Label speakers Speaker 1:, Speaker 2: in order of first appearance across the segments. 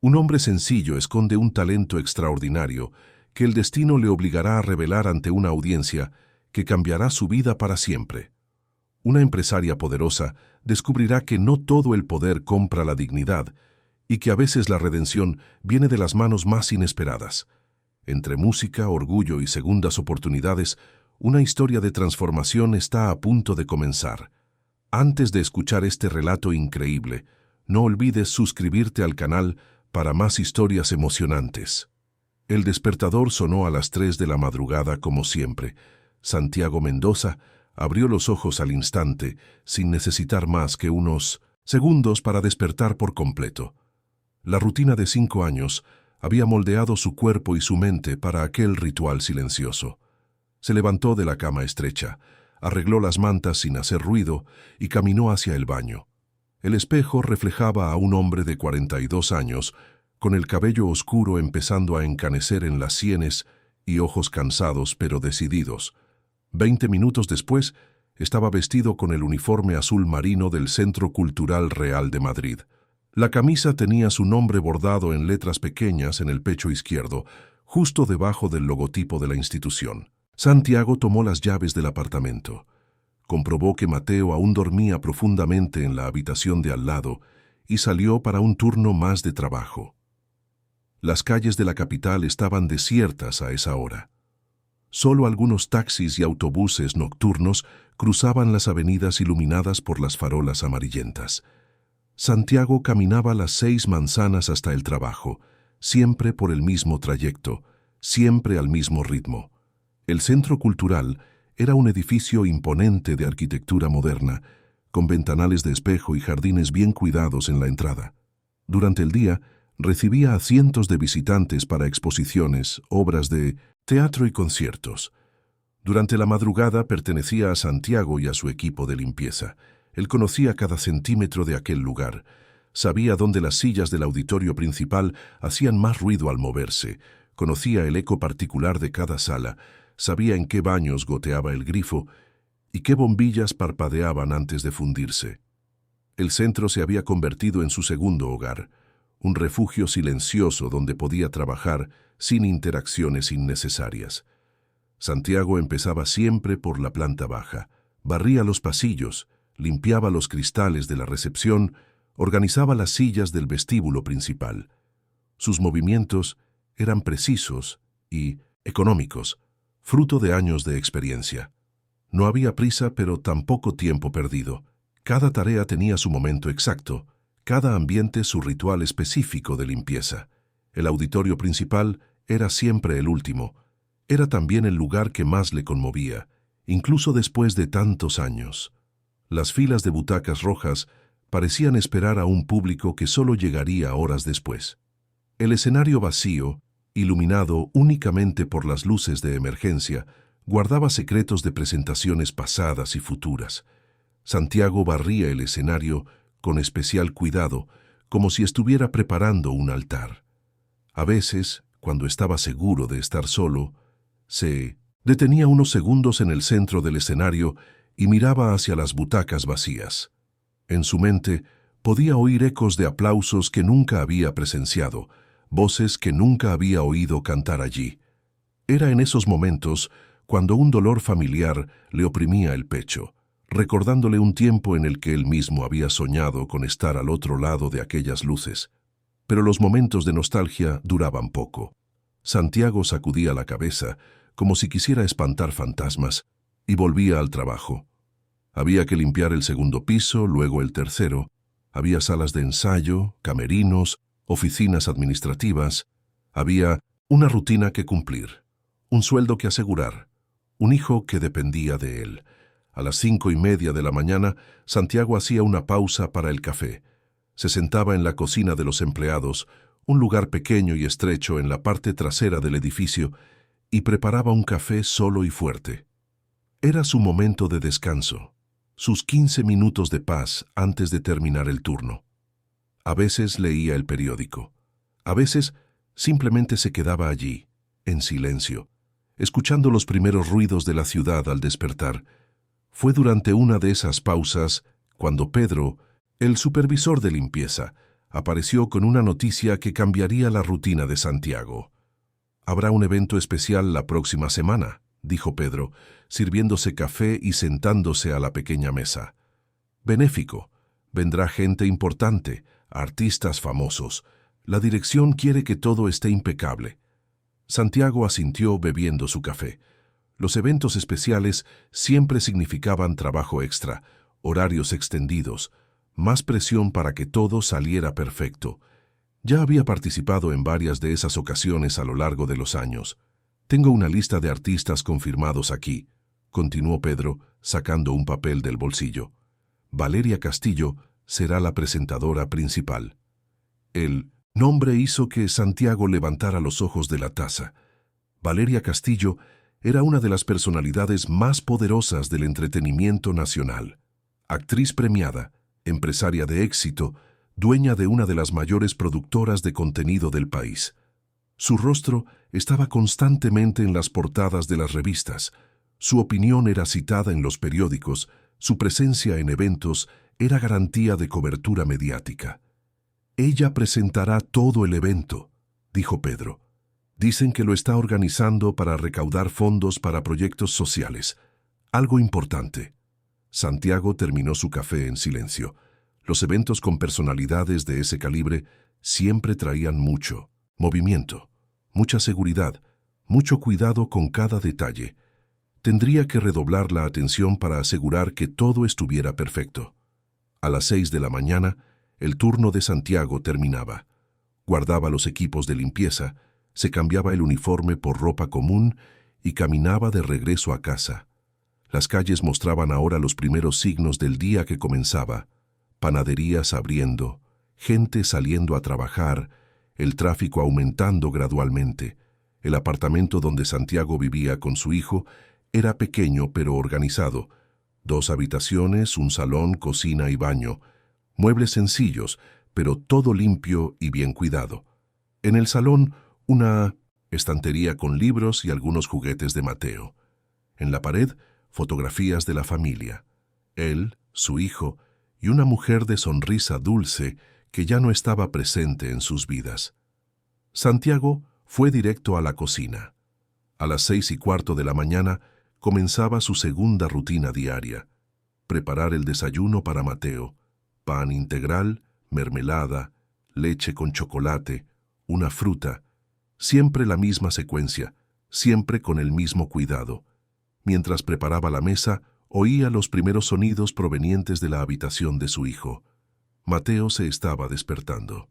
Speaker 1: Un hombre sencillo esconde un talento extraordinario que el destino le obligará a revelar ante una audiencia que cambiará su vida para siempre. Una empresaria poderosa descubrirá que no todo el poder compra la dignidad y que a veces la redención viene de las manos más inesperadas. Entre música, orgullo y segundas oportunidades, una historia de transformación está a punto de comenzar. Antes de escuchar este relato increíble, no olvides suscribirte al canal para más historias emocionantes. El despertador sonó a las 3 de la madrugada como siempre. Santiago Mendoza abrió los ojos al instante, sin necesitar más que unos segundos para despertar por completo. La rutina de 5 años había moldeado su cuerpo y su mente para aquel ritual silencioso. Se levantó de la cama estrecha, arregló las mantas sin hacer ruido y caminó hacia el baño. El espejo reflejaba a un hombre de 42 años, con el cabello oscuro empezando a encanecer en las sienes y ojos cansados pero decididos. 20 minutos después, estaba vestido con el uniforme azul marino del Centro Cultural Real de Madrid. La camisa tenía su nombre bordado en letras pequeñas en el pecho izquierdo, justo debajo del logotipo de la institución. Santiago tomó las llaves del apartamento. Comprobó que Mateo aún dormía profundamente en la habitación de al lado y salió para un turno más de trabajo. Las calles de la capital estaban desiertas a esa hora. Solo algunos taxis y autobuses nocturnos cruzaban las avenidas iluminadas por las farolas amarillentas. Santiago caminaba las 6 manzanas hasta el trabajo, siempre por el mismo trayecto, siempre al mismo ritmo. El Centro Cultural era un edificio imponente de arquitectura moderna, con ventanales de espejo y jardines bien cuidados en la entrada. Durante el día, recibía a cientos de visitantes para exposiciones, obras de teatro y conciertos. Durante la madrugada pertenecía a Santiago y a su equipo de limpieza. Él conocía cada centímetro de aquel lugar. Sabía dónde las sillas del auditorio principal hacían más ruido al moverse. Conocía el eco particular de cada sala. Sabía en qué baños goteaba el grifo y qué bombillas parpadeaban antes de fundirse. El centro se había convertido en su segundo hogar, un refugio silencioso donde podía trabajar sin interacciones innecesarias. Santiago empezaba siempre por la planta baja, barría los pasillos, limpiaba los cristales de la recepción, organizaba las sillas del vestíbulo principal. Sus movimientos eran precisos y económicos, fruto de años de experiencia. No había prisa, pero tampoco tiempo perdido. Cada tarea tenía su momento exacto, cada ambiente su ritual específico de limpieza. El auditorio principal era siempre el último. Era también el lugar que más le conmovía, incluso después de tantos años. Las filas de butacas rojas parecían esperar a un público que solo llegaría horas después. El escenario vacío, iluminado únicamente por las luces de emergencia, guardaba secretos de presentaciones pasadas y futuras. Santiago barría el escenario con especial cuidado, como si estuviera preparando un altar. A veces, cuando estaba seguro de estar solo, se detenía unos segundos en el centro del escenario y miraba hacia las butacas vacías. En su mente podía oír ecos de aplausos que nunca había presenciado, voces que nunca había oído cantar allí. Era en esos momentos cuando un dolor familiar le oprimía el pecho, recordándole un tiempo en el que él mismo había soñado con estar al otro lado de aquellas luces. Pero los momentos de nostalgia duraban poco. Santiago sacudía la cabeza, como si quisiera espantar fantasmas, y volvía al trabajo. Había que limpiar el segundo piso, luego el tercero. Había salas de ensayo, camerinos, oficinas administrativas. Había una rutina que cumplir, un sueldo que asegurar, un hijo que dependía de él. A las 5:30 de la mañana, Santiago hacía una pausa para el café. Se sentaba en la cocina de los empleados, un lugar pequeño y estrecho en la parte trasera del edificio, y preparaba un café solo y fuerte. Era su momento de descanso, sus 15 minutos de paz antes de terminar el turno. A veces leía el periódico. A veces simplemente se quedaba allí, en silencio, escuchando los primeros ruidos de la ciudad al despertar. Fue durante una de esas pausas cuando Pedro, el supervisor de limpieza, apareció con una noticia que cambiaría la rutina de Santiago. «Habrá un evento especial la próxima semana», dijo Pedro, sirviéndose café y sentándose a la pequeña mesa. «Benéfico. Vendrá gente importante, artistas famosos. La dirección quiere que todo esté impecable». Santiago asintió bebiendo su café. Los eventos especiales siempre significaban trabajo extra, horarios extendidos, más presión para que todo saliera perfecto. Ya había participado en varias de esas ocasiones a lo largo de los años. «Tengo una lista de artistas confirmados aquí», continuó Pedro, sacando un papel del bolsillo. «Valeria Castillo será la presentadora principal». El nombre hizo que Santiago levantara los ojos de la taza. Valeria Castillo era una de las personalidades más poderosas del entretenimiento nacional. Actriz premiada, empresaria de éxito, dueña de una de las mayores productoras de contenido del país. Su rostro estaba constantemente en las portadas de las revistas, su opinión era citada en los periódicos, su presencia en eventos era garantía de cobertura mediática. «Ella presentará todo el evento», dijo Pedro. «Dicen que lo está organizando para recaudar fondos para proyectos sociales. Algo importante». Santiago terminó su café en silencio. Los eventos con personalidades de ese calibre siempre traían mucho movimiento, mucha seguridad, mucho cuidado con cada detalle. Tendría que redoblar la atención para asegurar que todo estuviera perfecto. A las 6 de la mañana, el turno de Santiago terminaba. Guardaba los equipos de limpieza, se cambiaba el uniforme por ropa común y caminaba de regreso a casa. Las calles mostraban ahora los primeros signos del día que comenzaba. Panaderías abriendo, gente saliendo a trabajar, el tráfico aumentando gradualmente. El apartamento donde Santiago vivía con su hijo era pequeño pero organizado. 2 habitaciones, un salón, cocina y baño. Muebles sencillos, pero todo limpio y bien cuidado. En el salón, una estantería con libros y algunos juguetes de Mateo. En la pared, fotografías de la familia. Él, su hijo, y una mujer de sonrisa dulce que ya no estaba presente en sus vidas. Santiago fue directo a la cocina. A las 6:15 de la mañana comenzaba su segunda rutina diaria. Preparar el desayuno para Mateo. Pan integral, mermelada, leche con chocolate, una fruta. Siempre la misma secuencia, siempre con el mismo cuidado. Mientras preparaba la mesa, oía los primeros sonidos provenientes de la habitación de su hijo. Mateo se estaba despertando.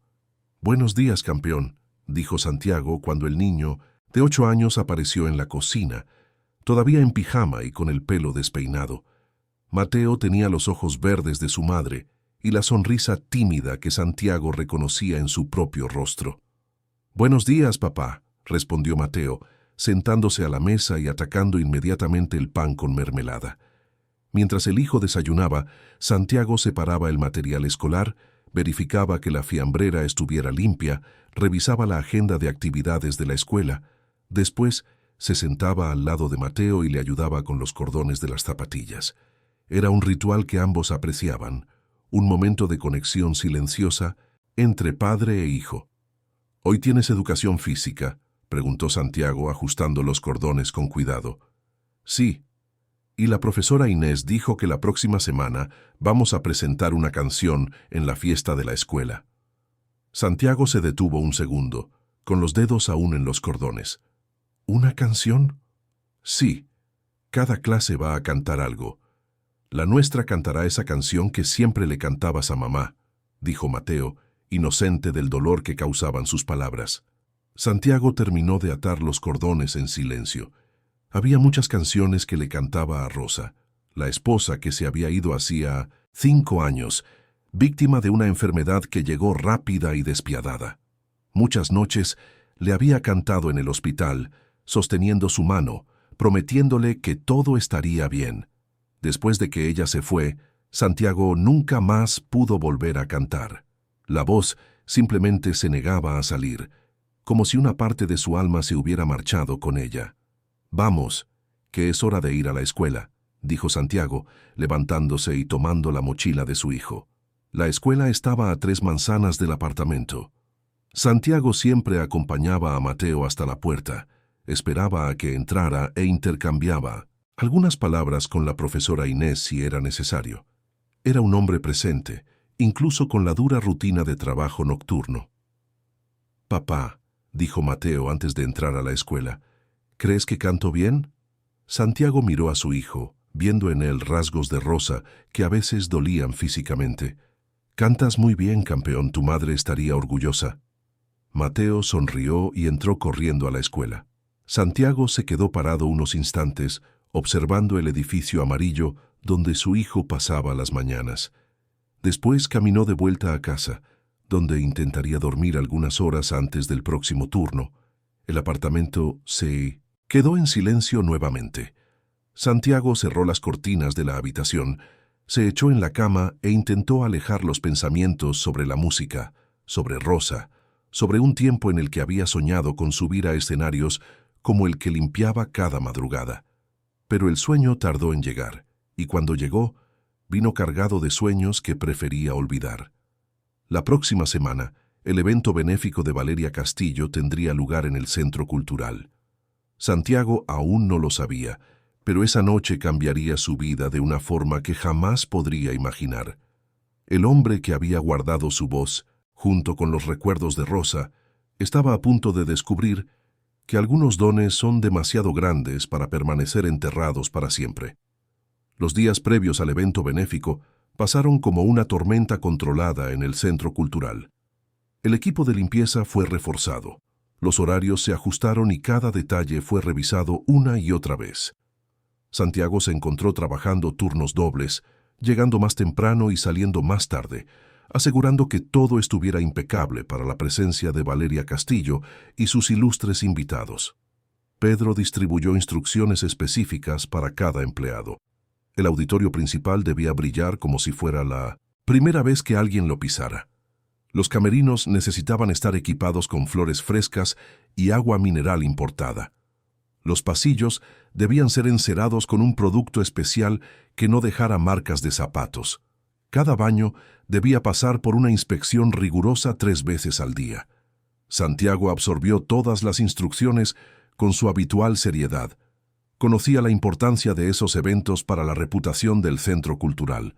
Speaker 1: «Buenos días, campeón», dijo Santiago cuando el niño, de 8 años, apareció en la cocina, todavía en pijama y con el pelo despeinado. Mateo tenía los ojos verdes de su madre y la sonrisa tímida que Santiago reconocía en su propio rostro. «Buenos días, papá», respondió Mateo, sentándose a la mesa y atacando inmediatamente el pan con mermelada. Mientras el hijo desayunaba, Santiago separaba el material escolar, verificaba que la fiambrera estuviera limpia, revisaba la agenda de actividades de la escuela. Después, se sentaba al lado de Mateo y le ayudaba con los cordones de las zapatillas. Era un ritual que ambos apreciaban, un momento de conexión silenciosa entre padre e hijo. «¿Hoy tienes educación física?», preguntó Santiago, ajustando los cordones con cuidado. «Sí. Y la profesora Inés dijo que la próxima semana vamos a presentar una canción en la fiesta de la escuela». Santiago se detuvo un segundo, con los dedos aún en los cordones. «¿Una canción?» «Sí. Cada clase va a cantar algo. La nuestra cantará esa canción que siempre le cantabas a mamá», dijo Mateo, inocente del dolor que causaban sus palabras. Santiago terminó de atar los cordones en silencio. Había muchas canciones que le cantaba a Rosa, la esposa que se había ido hacía 5 años, víctima de una enfermedad que llegó rápida y despiadada. Muchas noches le había cantado en el hospital, sosteniendo su mano, prometiéndole que todo estaría bien. Después de que ella se fue, Santiago nunca más pudo volver a cantar. La voz simplemente se negaba a salir, como si una parte de su alma se hubiera marchado con ella. «Vamos, que es hora de ir a la escuela», dijo Santiago, levantándose y tomando la mochila de su hijo. La escuela estaba a 3 manzanas del apartamento. Santiago siempre acompañaba a Mateo hasta la puerta, esperaba a que entrara e intercambiaba algunas palabras con la profesora Inés si era necesario. Era un hombre presente, incluso con la dura rutina de trabajo nocturno. «Papá», dijo Mateo antes de entrar a la escuela, «¿crees que canto bien?» Santiago miró a su hijo, viendo en él rasgos de Rosa que a veces dolían físicamente. «Cantas muy bien, campeón, tu madre estaría orgullosa». Mateo sonrió y entró corriendo a la escuela. Santiago se quedó parado unos instantes, observando el edificio amarillo donde su hijo pasaba las mañanas. Después caminó de vuelta a casa, donde intentaría dormir algunas horas antes del próximo turno. El apartamento se quedó en silencio nuevamente. Santiago cerró las cortinas de la habitación, se echó en la cama e intentó alejar los pensamientos sobre la música, sobre Rosa, sobre un tiempo en el que había soñado con subir a escenarios como el que limpiaba cada madrugada. Pero el sueño tardó en llegar, y cuando llegó, vino cargado de sueños que prefería olvidar. La próxima semana, el evento benéfico de Valeria Castillo tendría lugar en el Centro Cultural. Santiago aún no lo sabía, pero esa noche cambiaría su vida de una forma que jamás podría imaginar. El hombre que había guardado su voz, junto con los recuerdos de Rosa, estaba a punto de descubrir que algunos dones son demasiado grandes para permanecer enterrados para siempre. Los días previos al evento benéfico pasaron como una tormenta controlada en el Centro Cultural. El equipo de limpieza fue reforzado. Los horarios se ajustaron y cada detalle fue revisado una y otra vez. Santiago se encontró trabajando turnos dobles, llegando más temprano y saliendo más tarde, asegurando que todo estuviera impecable para la presencia de Valeria Castillo y sus ilustres invitados. Pedro distribuyó instrucciones específicas para cada empleado. El auditorio principal debía brillar como si fuera la primera vez que alguien lo pisara. Los camerinos necesitaban estar equipados con flores frescas y agua mineral importada. Los pasillos debían ser encerados con un producto especial que no dejara marcas de zapatos. Cada baño debía pasar por una inspección rigurosa 3 veces al día. Santiago absorbió todas las instrucciones con su habitual seriedad. Conocía la importancia de esos eventos para la reputación del Centro Cultural.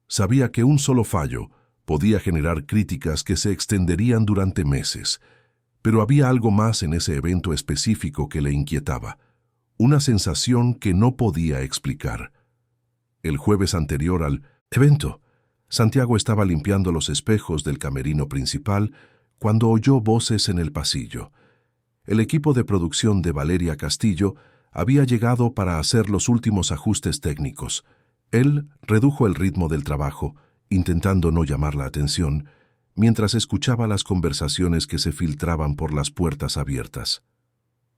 Speaker 1: Sabía que un solo fallo podía generar críticas que se extenderían durante meses. Pero había algo más en ese evento específico que le inquietaba. Una sensación que no podía explicar. El jueves anterior al evento, Santiago estaba limpiando los espejos del camerino principal cuando oyó voces en el pasillo. El equipo de producción de Valeria Castillo había llegado para hacer los últimos ajustes técnicos. Él redujo el ritmo del trabajo, intentando no llamar la atención, mientras escuchaba las conversaciones que se filtraban por las puertas abiertas.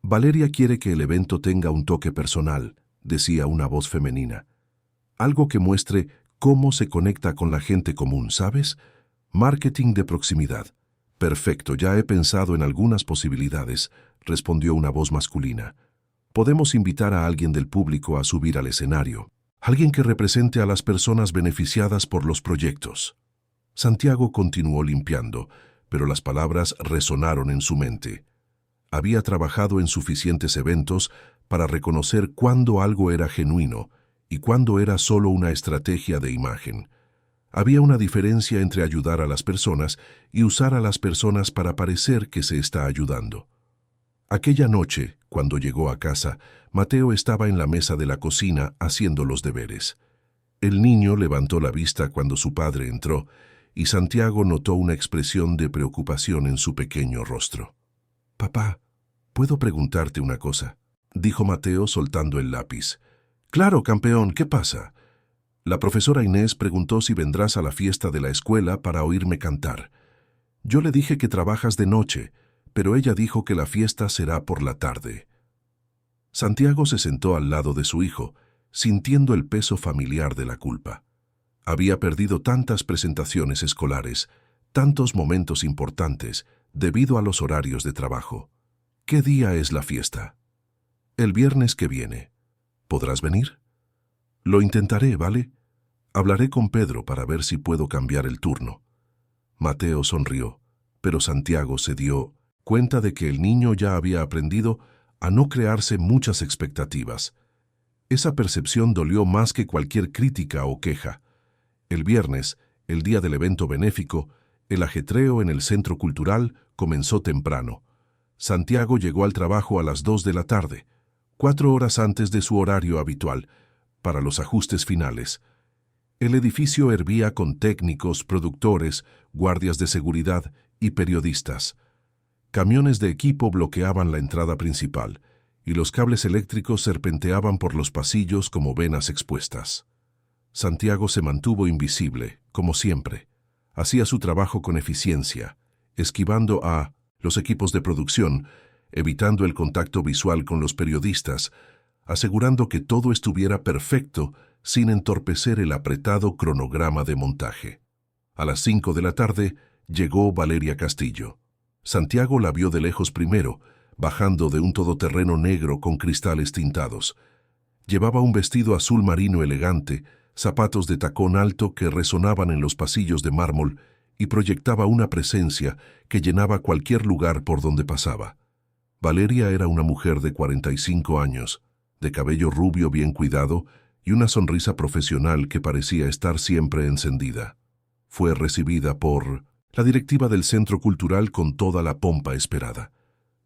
Speaker 1: «Valeria quiere que el evento tenga un toque personal», decía una voz femenina. «Algo que muestre cómo se conecta con la gente común, ¿sabes? Marketing de proximidad». «Perfecto, ya he pensado en algunas posibilidades», respondió una voz masculina. «Podemos invitar a alguien del público a subir al escenario. Alguien que represente a las personas beneficiadas por los proyectos». Santiago continuó limpiando, pero las palabras resonaron en su mente. Había trabajado en suficientes eventos para reconocer cuándo algo era genuino y cuándo era solo una estrategia de imagen. Había una diferencia entre ayudar a las personas y usar a las personas para parecer que se está ayudando. Aquella noche, cuando llegó a casa, Mateo estaba en la mesa de la cocina haciendo los deberes. El niño levantó la vista cuando su padre entró, y Santiago notó una expresión de preocupación en su pequeño rostro. «Papá, ¿puedo preguntarte una cosa?», dijo Mateo soltando el lápiz. «Claro, campeón, ¿qué pasa?». «La profesora Inés preguntó si vendrás a la fiesta de la escuela para oírme cantar. Yo le dije que trabajas de noche, pero ella dijo que la fiesta será por la tarde». Santiago se sentó al lado de su hijo, sintiendo el peso familiar de la culpa. Había perdido tantas presentaciones escolares, tantos momentos importantes, debido a los horarios de trabajo. ¿Qué día es la fiesta? «El viernes que viene. ¿Podrás venir?» «Lo intentaré, ¿vale? Hablaré con Pedro para ver si puedo cambiar el turno. Mateo sonrió, pero Santiago se dio cuenta de que el niño ya había aprendido a no crearse muchas expectativas. Esa percepción dolió más que cualquier crítica o queja. El viernes, el día del evento benéfico, el ajetreo en el centro cultural comenzó temprano. Santiago llegó al trabajo a las 2 de la tarde, 4 horas antes de su horario habitual, para los ajustes finales. El edificio hervía con técnicos, productores, guardias de seguridad y periodistas. Camiones de equipo bloqueaban la entrada principal, y los cables eléctricos serpenteaban por los pasillos como venas expuestas. Santiago se mantuvo invisible, como siempre. Hacía su trabajo con eficiencia, esquivando a los equipos de producción, evitando el contacto visual con los periodistas, asegurando que todo estuviera perfecto sin entorpecer el apretado cronograma de montaje. A las 5 de la tarde llegó Valeria Castillo. Santiago la vio de lejos primero, bajando de un todoterreno negro con cristales tintados. Llevaba un vestido azul marino elegante, zapatos de tacón alto que resonaban en los pasillos de mármol y proyectaba una presencia que llenaba cualquier lugar por donde pasaba. Valeria era una mujer de 45 años, de cabello rubio bien cuidado y una sonrisa profesional que parecía estar siempre encendida. Fue recibida por la directiva del Centro Cultural con toda la pompa esperada.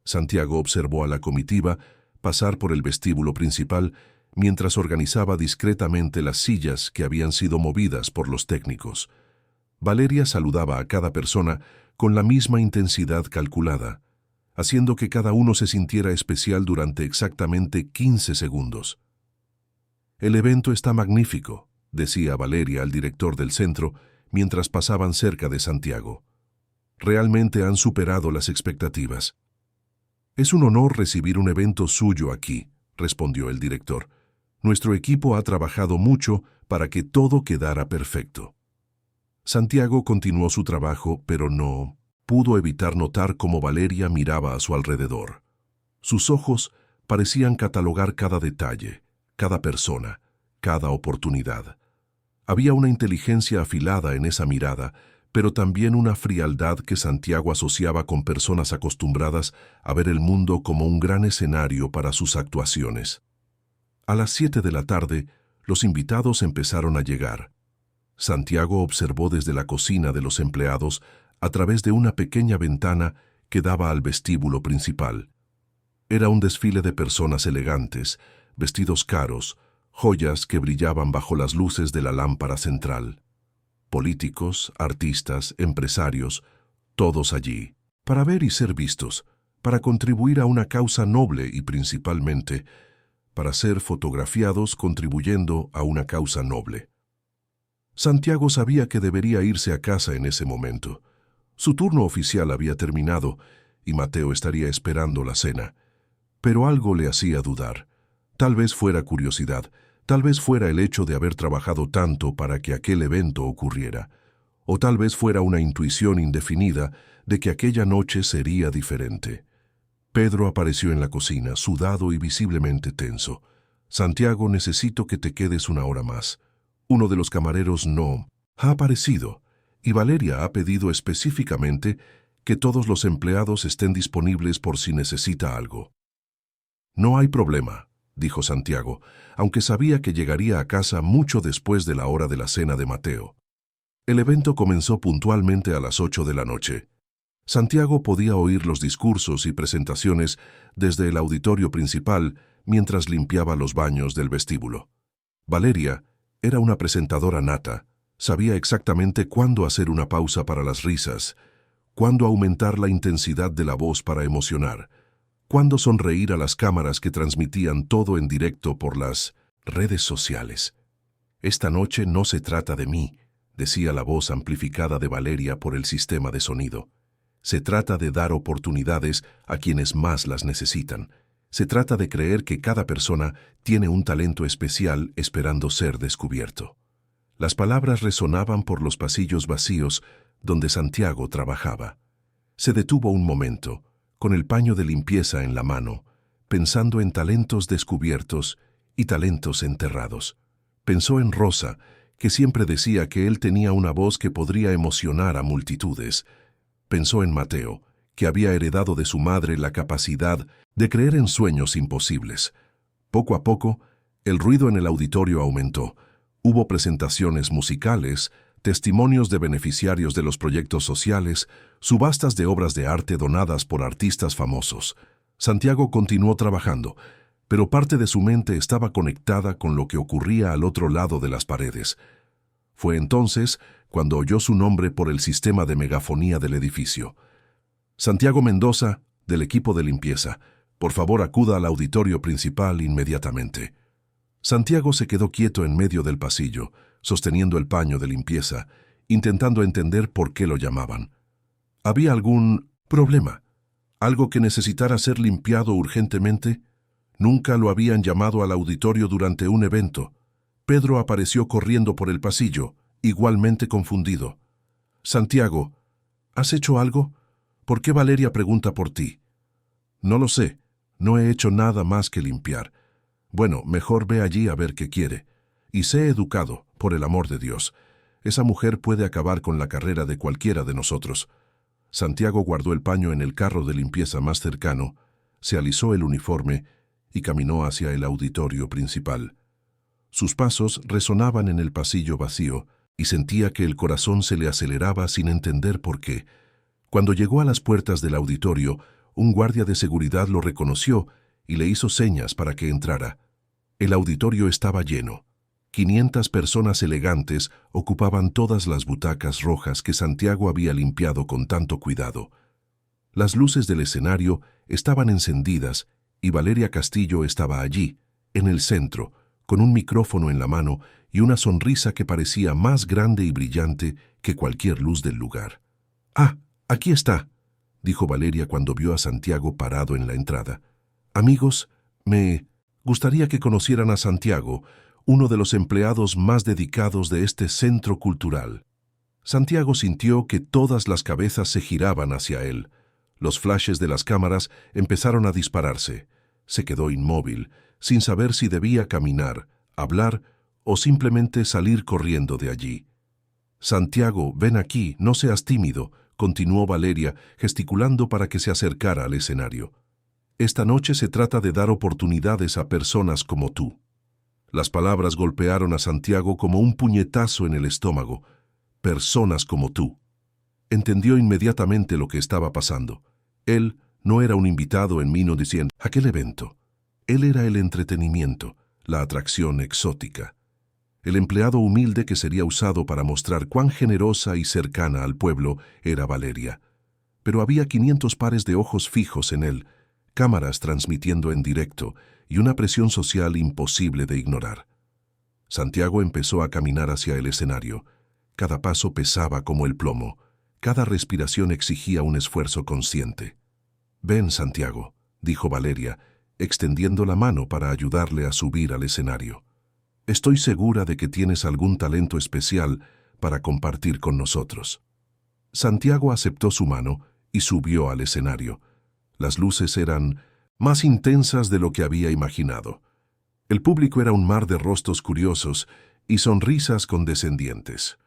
Speaker 1: Santiago observó a la comitiva pasar por el vestíbulo principal mientras organizaba discretamente las sillas que habían sido movidas por los técnicos. Valeria saludaba a cada persona con la misma intensidad calculada, haciendo que cada uno se sintiera especial durante exactamente 15 segundos. «El evento está magnífico», decía Valeria al director del centro mientras pasaban cerca de Santiago. «Realmente han superado las expectativas». «Es un honor recibir un evento suyo aquí», respondió el director. «Nuestro equipo ha trabajado mucho para que todo quedara perfecto». Santiago continuó su trabajo, pero no pudo evitar notar cómo Valeria miraba a su alrededor. Sus ojos parecían catalogar cada detalle, cada persona, cada oportunidad. Había una inteligencia afilada en esa mirada, pero también una frialdad que Santiago asociaba con personas acostumbradas a ver el mundo como un gran escenario para sus actuaciones. A las 7 de la tarde, los invitados empezaron a llegar. Santiago observó desde la cocina de los empleados a través de una pequeña ventana que daba al vestíbulo principal. Era un desfile de personas elegantes, vestidos caros, joyas que brillaban bajo las luces de la lámpara central. Políticos, artistas, empresarios, todos allí, para ver y ser vistos, para contribuir a una causa noble y principalmente para ser fotografiados contribuyendo a una causa noble. Santiago sabía que debería irse a casa en ese momento. Su turno oficial había terminado y Mateo estaría esperando la cena. Pero algo le hacía dudar. Tal vez fuera curiosidad, tal vez fuera el hecho de haber trabajado tanto para que aquel evento ocurriera, o tal vez fuera una intuición indefinida de que aquella noche sería diferente. Pedro apareció en la cocina, sudado y visiblemente tenso. «Santiago, necesito que te quedes una hora más. Uno de los camareros no ha aparecido, y Valeria ha pedido específicamente que todos los empleados estén disponibles por si necesita algo». «No hay problema», dijo Santiago, aunque sabía que llegaría a casa mucho después de la hora de la cena de Mateo. El evento comenzó puntualmente a las 8 de la noche. Santiago podía oír los discursos y presentaciones desde el auditorio principal mientras limpiaba los baños del vestíbulo. Valeria era una presentadora nata, sabía exactamente cuándo hacer una pausa para las risas, cuándo aumentar la intensidad de la voz para emocionar, cuándo sonreír a las cámaras que transmitían todo en directo por las redes sociales. «Esta noche no se trata de mí», decía la voz amplificada de Valeria por el sistema de sonido. «Se trata de dar oportunidades a quienes más las necesitan. Se trata de creer que cada persona tiene un talento especial esperando ser descubierto». Las palabras resonaban por los pasillos vacíos donde Santiago trabajaba. Se detuvo un momento, con el paño de limpieza en la mano, pensando en talentos descubiertos y talentos enterrados. Pensó en Rosa, que siempre decía que él tenía una voz que podría emocionar a multitudes. Pensó en Mateo, que había heredado de su madre la capacidad de creer en sueños imposibles. Poco a poco, el ruido en el auditorio aumentó. Hubo presentaciones musicales, testimonios de beneficiarios de los proyectos sociales, subastas de obras de arte donadas por artistas famosos. Santiago continuó trabajando, pero parte de su mente estaba conectada con lo que ocurría al otro lado de las paredes. Fue entonces cuando oyó su nombre por el sistema de megafonía del edificio. Santiago Mendoza, del equipo de limpieza, por favor acuda al auditorio principal inmediatamente. Santiago se quedó quieto en medio del pasillo, sosteniendo el paño de limpieza, intentando entender por qué lo llamaban. ¿Había algún problema? ¿Algo que necesitara ser limpiado urgentemente? Nunca lo habían llamado al auditorio durante un evento. Pedro apareció corriendo por el pasillo, igualmente confundido. «Santiago, ¿has hecho algo? ¿Por qué Valeria pregunta por ti?» «No lo sé. No he hecho nada más que limpiar». «Bueno, mejor ve allí a ver qué quiere. Y sé educado, por el amor de Dios. Esa mujer puede acabar con la carrera de cualquiera de nosotros». Santiago guardó el paño en el carro de limpieza más cercano, se alisó el uniforme y caminó hacia el auditorio principal. Sus pasos resonaban en el pasillo vacío y sentía que el corazón se le aceleraba sin entender por qué. Cuando llegó a las puertas del auditorio, un guardia de seguridad lo reconoció y le hizo señas para que entrara. El auditorio estaba lleno. 500 personas elegantes ocupaban todas las butacas rojas que Santiago había limpiado con tanto cuidado. Las luces del escenario estaban encendidas y Valeria Castillo estaba allí, en el centro, con un micrófono en la mano y una sonrisa que parecía más grande y brillante que cualquier luz del lugar. «Ah, aquí está», dijo Valeria cuando vio a Santiago parado en la entrada. «Amigos, me gustaría que conocieran a Santiago, uno de los empleados más dedicados de este centro cultural». Santiago sintió que todas las cabezas se giraban hacia él. Los flashes de las cámaras empezaron a dispararse. Se quedó inmóvil, sin saber si debía caminar, hablar o simplemente salir corriendo de allí. «Santiago, ven aquí, no seas tímido», continuó Valeria, gesticulando para que se acercara al escenario. «Esta noche se trata de dar oportunidades a personas como tú». Las palabras golpearon a Santiago como un puñetazo en el estómago. «Personas como tú». Entendió inmediatamente lo que estaba pasando. Él no era un invitado en 1900, aquel evento. Él era el entretenimiento, la atracción exótica. El empleado humilde que sería usado para mostrar cuán generosa y cercana al pueblo era Valeria. Pero había 500 pares de ojos fijos en él, cámaras transmitiendo en directo y una presión social imposible de ignorar. Santiago empezó a caminar hacia el escenario. Cada paso pesaba como el plomo. Cada respiración exigía un esfuerzo consciente. «Ven, Santiago», dijo Valeria, extendiendo la mano para ayudarle a subir al escenario. «Estoy segura de que tienes algún talento especial para compartir con nosotros». Santiago aceptó su mano y subió al escenario. Las luces eran más intensas de lo que había imaginado. El público era un mar de rostros curiosos y sonrisas condescendientes.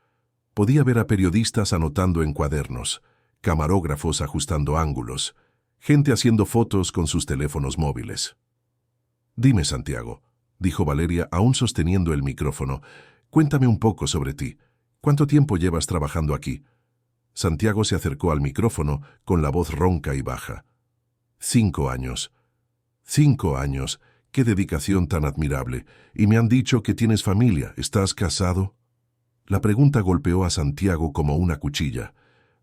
Speaker 1: Podía ver a periodistas anotando en cuadernos, camarógrafos ajustando ángulos, gente haciendo fotos con sus teléfonos móviles. «Dime, Santiago», dijo Valeria, aún sosteniendo el micrófono, «cuéntame un poco sobre ti. ¿Cuánto tiempo llevas trabajando aquí?» Santiago se acercó al micrófono con la voz ronca y baja. 5 años. 5 años. Qué dedicación tan admirable. Y me han dicho que tienes familia. ¿Estás casado?» La pregunta golpeó a Santiago como una cuchilla.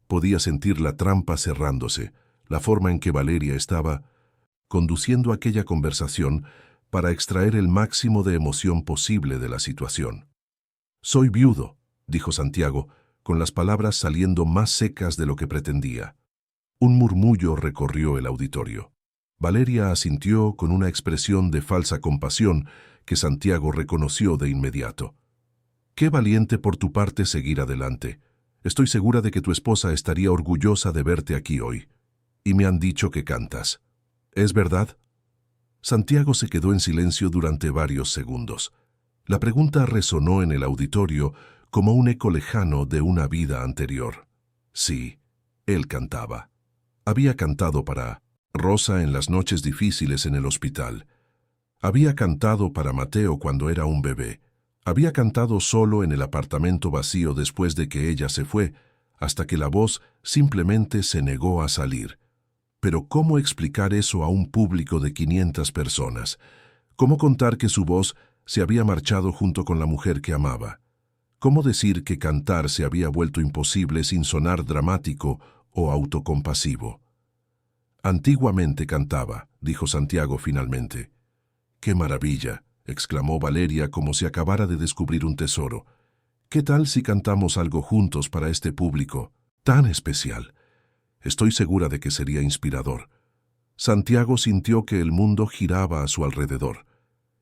Speaker 1: Podía sentir la trampa cerrándose, la forma en que Valeria estaba conduciendo aquella conversación para extraer el máximo de emoción posible de la situación. «Soy viudo», dijo Santiago, con las palabras saliendo más secas de lo que pretendía. Un murmullo recorrió el auditorio. Valeria asintió con una expresión de falsa compasión que Santiago reconoció de inmediato. «Qué valiente por tu parte seguir adelante. Estoy segura de que tu esposa estaría orgullosa de verte aquí hoy. Y me han dicho que cantas. ¿Es verdad?» Santiago se quedó en silencio durante varios segundos. La pregunta resonó en el auditorio como un eco lejano de una vida anterior. Sí, él cantaba. Había cantado para Rosa en las noches difíciles en el hospital. Había cantado para Mateo cuando era un bebé. Había cantado solo en el apartamento vacío después de que ella se fue, hasta que la voz simplemente se negó a salir. Pero ¿cómo explicar eso a un público de 500 personas? ¿Cómo contar que su voz se había marchado junto con la mujer que amaba? ¿Cómo decir que cantar se había vuelto imposible sin sonar dramático o autocompasivo? Antiguamente cantaba, dijo Santiago finalmente. ¡Qué maravilla!, exclamó Valeria como si acabara de descubrir un tesoro. ¿Qué tal si cantamos algo juntos para este público tan especial? Estoy segura de que sería inspirador. Santiago sintió que el mundo giraba a su alrededor.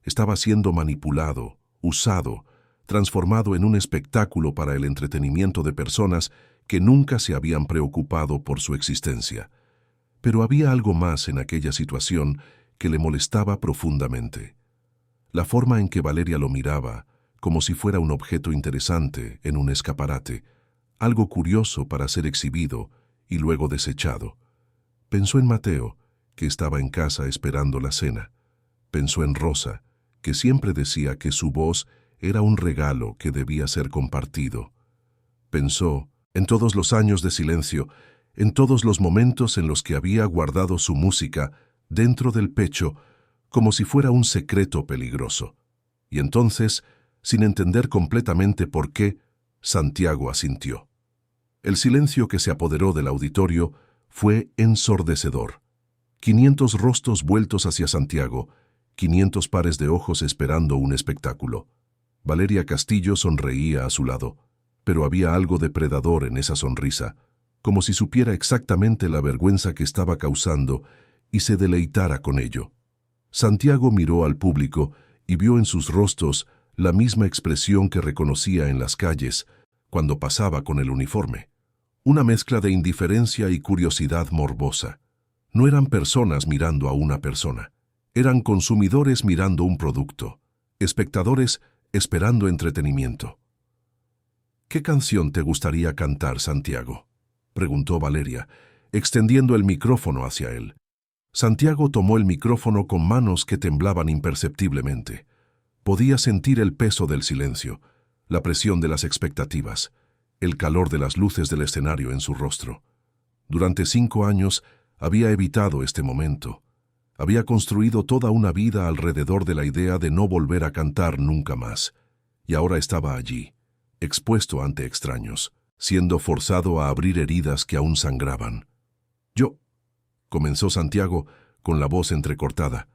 Speaker 1: Estaba siendo manipulado, usado, transformado en un espectáculo para el entretenimiento de personas que nunca se habían preocupado por su existencia. Pero había algo más en aquella situación que le molestaba profundamente. La forma en que Valeria lo miraba, como si fuera un objeto interesante en un escaparate, algo curioso para ser exhibido y luego desechado. Pensó en Mateo, que estaba en casa esperando la cena. Pensó en Rosa, que siempre decía que su voz era un regalo que debía ser compartido. Pensó en todos los años de silencio, en todos los momentos en los que había guardado su música dentro del pecho como si fuera un secreto peligroso. Y entonces, sin entender completamente por qué, Santiago asintió. El silencio que se apoderó del auditorio fue ensordecedor. 500 rostros vueltos hacia Santiago, 500 pares de ojos esperando un espectáculo. Valeria Castillo sonreía a su lado, pero había algo depredador en esa sonrisa, como si supiera exactamente la vergüenza que estaba causando y se deleitara con ello. Santiago miró al público y vio en sus rostros la misma expresión que reconocía en las calles cuando pasaba con el uniforme. Una mezcla de indiferencia y curiosidad morbosa. No eran personas mirando a una persona. Eran consumidores mirando un producto. Espectadores esperando entretenimiento. ¿Qué canción te gustaría cantar, Santiago?, preguntó Valeria, extendiendo el micrófono hacia él. Santiago tomó el micrófono con manos que temblaban imperceptiblemente. Podía sentir el peso del silencio, la presión de las expectativas, el calor de las luces del escenario en su rostro. Durante 5 años había evitado este momento. Había construido toda una vida alrededor de la idea de no volver a cantar nunca más. Y ahora estaba allí, expuesto ante extraños, siendo forzado a abrir heridas que aún sangraban. Comenzó Santiago con la voz entrecortada.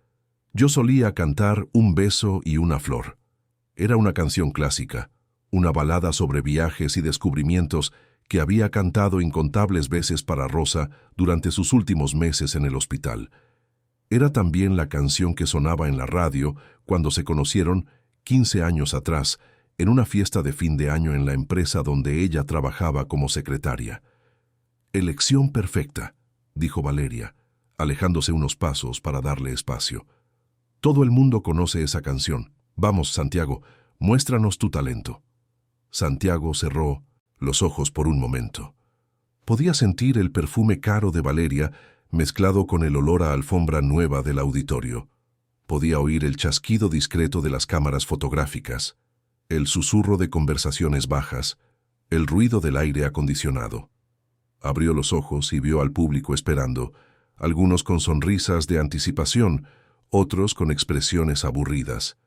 Speaker 1: Yo solía cantar Un beso y una flor. Era una canción clásica, una balada sobre viajes y descubrimientos que había cantado incontables veces para Rosa durante sus últimos meses en el hospital. Era también la canción que sonaba en la radio cuando se conocieron 15 años atrás, en una fiesta de fin de año en la empresa donde ella trabajaba como secretaria. Elección perfecta, dijo Valeria, alejándose unos pasos para darle espacio. Todo el mundo conoce esa canción. Vamos, Santiago, muéstranos tu talento. Santiago cerró los ojos por un momento. Podía sentir el perfume caro de Valeria mezclado con el olor a alfombra nueva del auditorio. Podía oír el chasquido discreto de las cámaras fotográficas, el susurro de conversaciones bajas, el ruido del aire acondicionado. Abrió los ojos y vio al público esperando, algunos con sonrisas de anticipación, otros con expresiones aburridas.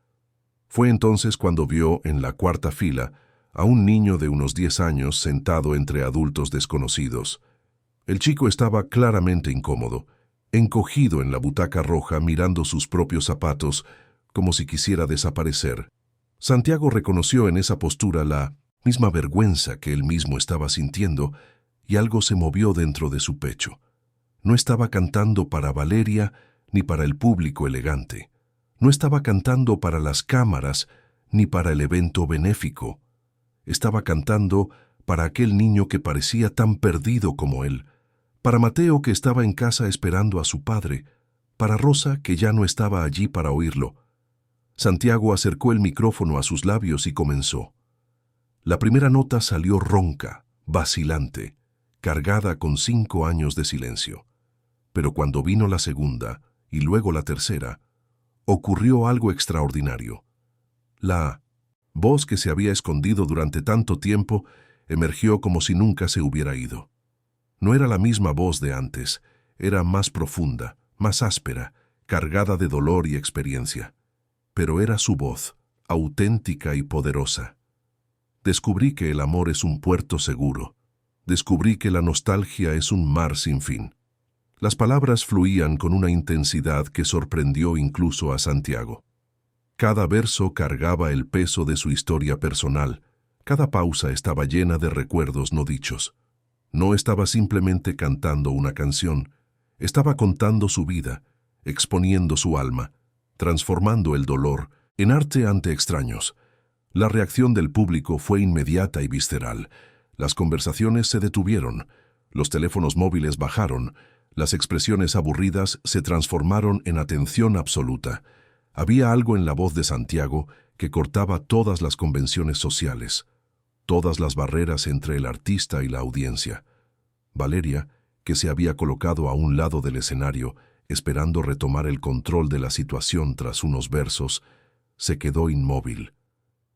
Speaker 1: Fue entonces cuando vio en la cuarta fila a un niño de unos 10 años sentado entre adultos desconocidos. El chico estaba claramente incómodo, encogido en la butaca roja mirando sus propios zapatos como si quisiera desaparecer. Santiago reconoció en esa postura la misma vergüenza que él mismo estaba sintiendo y algo se movió dentro de su pecho. No estaba cantando para Valeria ni para el público elegante. No estaba cantando para las cámaras ni para el evento benéfico. Estaba cantando para aquel niño que parecía tan perdido como él, para Mateo que estaba en casa esperando a su padre, para Rosa que ya no estaba allí para oírlo. Santiago acercó el micrófono a sus labios y comenzó. La primera nota salió ronca, vacilante, cargada con 5 años de silencio. Pero cuando vino la segunda y luego la tercera, ocurrió algo extraordinario. La voz que se había escondido durante tanto tiempo emergió como si nunca se hubiera ido. No era la misma voz de antes, era más profunda, más áspera, cargada de dolor y experiencia. Pero era su voz, auténtica y poderosa. Descubrí que el amor es un puerto seguro. Descubrí que la nostalgia es un mar sin fin. Las palabras fluían con una intensidad que sorprendió incluso a Santiago. Cada verso cargaba el peso de su historia personal. Cada pausa estaba llena de recuerdos no dichos. No estaba simplemente cantando una canción, estaba contando su vida, exponiendo su alma, transformando el dolor en arte ante extraños. La reacción del público fue inmediata y visceral. Las conversaciones se detuvieron, los teléfonos móviles bajaron, las expresiones aburridas se transformaron en atención absoluta. Había algo en la voz de Santiago que cortaba todas las convenciones sociales, todas las barreras entre el artista y la audiencia. Valeria, que se había colocado a un lado del escenario, esperando retomar el control de la situación tras unos versos, se quedó inmóvil.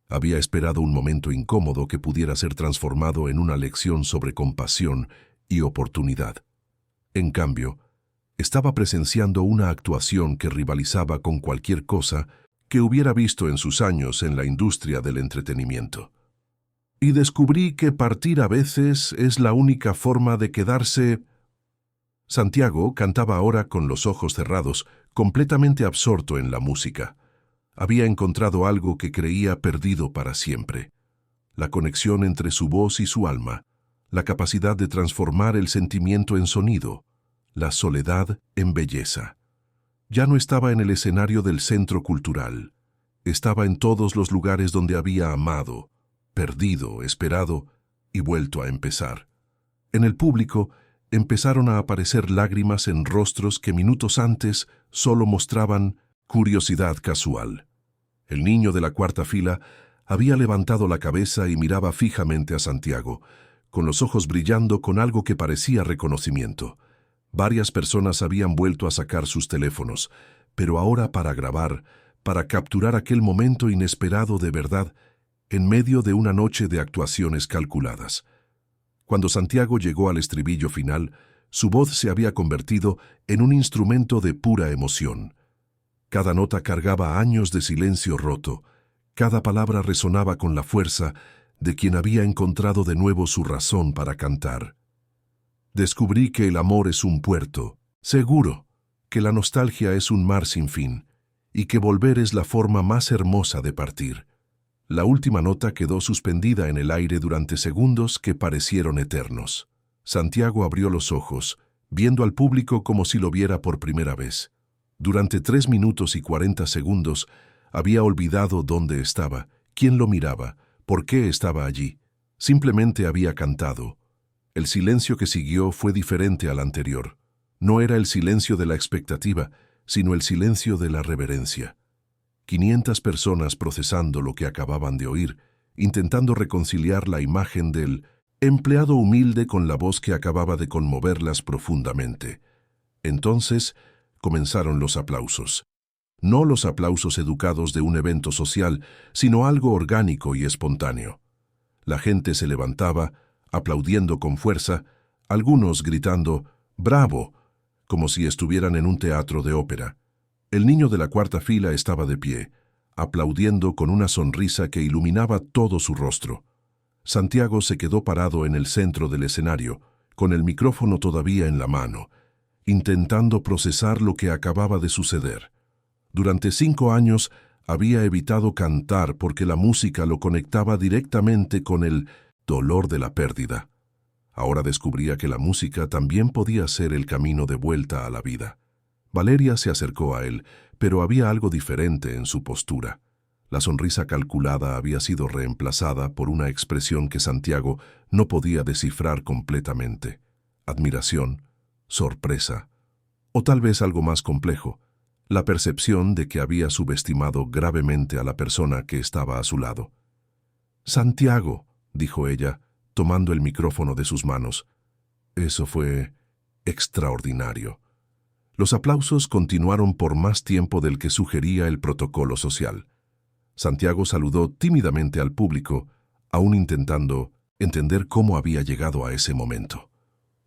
Speaker 1: Había esperado un momento incómodo que pudiera ser transformado en una lección sobre compasión y oportunidad. En cambio, estaba presenciando una actuación que rivalizaba con cualquier cosa que hubiera visto en sus años en la industria del entretenimiento. Y descubrí que partir a veces es la única forma de quedarse. Santiago cantaba ahora con los ojos cerrados, completamente absorto en la música. Había encontrado algo que creía perdido para siempre. La conexión entre su voz y su alma, la capacidad de transformar el sentimiento en sonido, la soledad en belleza. Ya no estaba en el escenario del centro cultural. Estaba en todos los lugares donde había amado, perdido, esperado y vuelto a empezar. En el público empezaron a aparecer lágrimas en rostros que minutos antes solo mostraban curiosidad casual. El niño de la cuarta fila había levantado la cabeza y miraba fijamente a Santiago, con los ojos brillando con algo que parecía reconocimiento. Varias personas habían vuelto a sacar sus teléfonos, pero ahora para grabar, para capturar aquel momento inesperado de verdad, en medio de una noche de actuaciones calculadas. Cuando Santiago llegó al estribillo final, su voz se había convertido en un instrumento de pura emoción. Cada nota cargaba años de silencio roto, cada palabra resonaba con la fuerza de quien había encontrado de nuevo su razón para cantar. Descubrí que el amor es un puerto, seguro, que la nostalgia es un mar sin fin, y que volver es la forma más hermosa de partir. La última nota quedó suspendida en el aire durante segundos que parecieron eternos. Santiago abrió los ojos, viendo al público como si lo viera por primera vez. Durante 3 minutos y 40 segundos había olvidado dónde estaba, quién lo miraba, por qué estaba allí. Simplemente había cantado. El silencio que siguió fue diferente al anterior. No era el silencio de la expectativa, sino el silencio de la reverencia. 500 personas procesando lo que acababan de oír, intentando reconciliar la imagen del empleado humilde con la voz que acababa de conmoverlas profundamente. Entonces comenzaron los aplausos. No los aplausos educados de un evento social, sino algo orgánico y espontáneo. La gente se levantaba, aplaudiendo con fuerza, algunos gritando «¡Bravo!», como si estuvieran en un teatro de ópera. El niño de la cuarta fila estaba de pie, aplaudiendo con una sonrisa que iluminaba todo su rostro. Santiago se quedó parado en el centro del escenario, con el micrófono todavía en la mano, intentando procesar lo que acababa de suceder. Durante 5 años había evitado cantar porque la música lo conectaba directamente con el dolor de la pérdida. Ahora descubría que la música también podía ser el camino de vuelta a la vida. Valeria se acercó a él, pero había algo diferente en su postura. La sonrisa calculada había sido reemplazada por una expresión que Santiago no podía descifrar completamente. Admiración, sorpresa, o tal vez algo más complejo, la percepción de que había subestimado gravemente a la persona que estaba a su lado. «Santiago», dijo ella, tomando el micrófono de sus manos. Eso fue extraordinario. Los aplausos continuaron por más tiempo del que sugería el protocolo social. Santiago saludó tímidamente al público, aún intentando entender cómo había llegado a ese momento.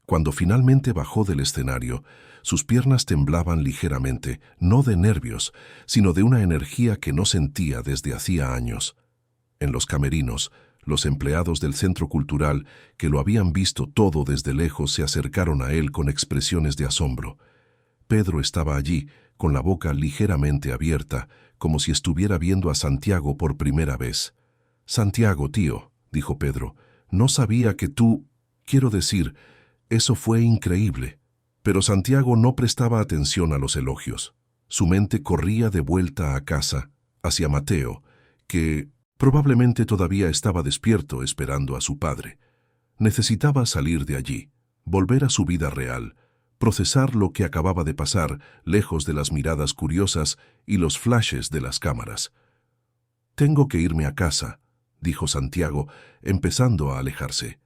Speaker 1: Cuando finalmente bajó del escenario, sus piernas temblaban ligeramente, no de nervios, sino de una energía que no sentía desde hacía años. En los camerinos, los empleados del centro cultural, que lo habían visto todo desde lejos, se acercaron a él con expresiones de asombro. Pedro estaba allí, con la boca ligeramente abierta, como si estuviera viendo a Santiago por primera vez. «Santiago, tío», dijo Pedro, «no sabía que tú... Quiero decir, eso fue increíble». Pero Santiago no prestaba atención a los elogios. Su mente corría de vuelta a casa, hacia Mateo, que probablemente todavía estaba despierto esperando a su padre. Necesitaba salir de allí, volver a su vida real, procesar lo que acababa de pasar, lejos de las miradas curiosas y los flashes de las cámaras. «Tengo que irme a casa», dijo Santiago, empezando a alejarse.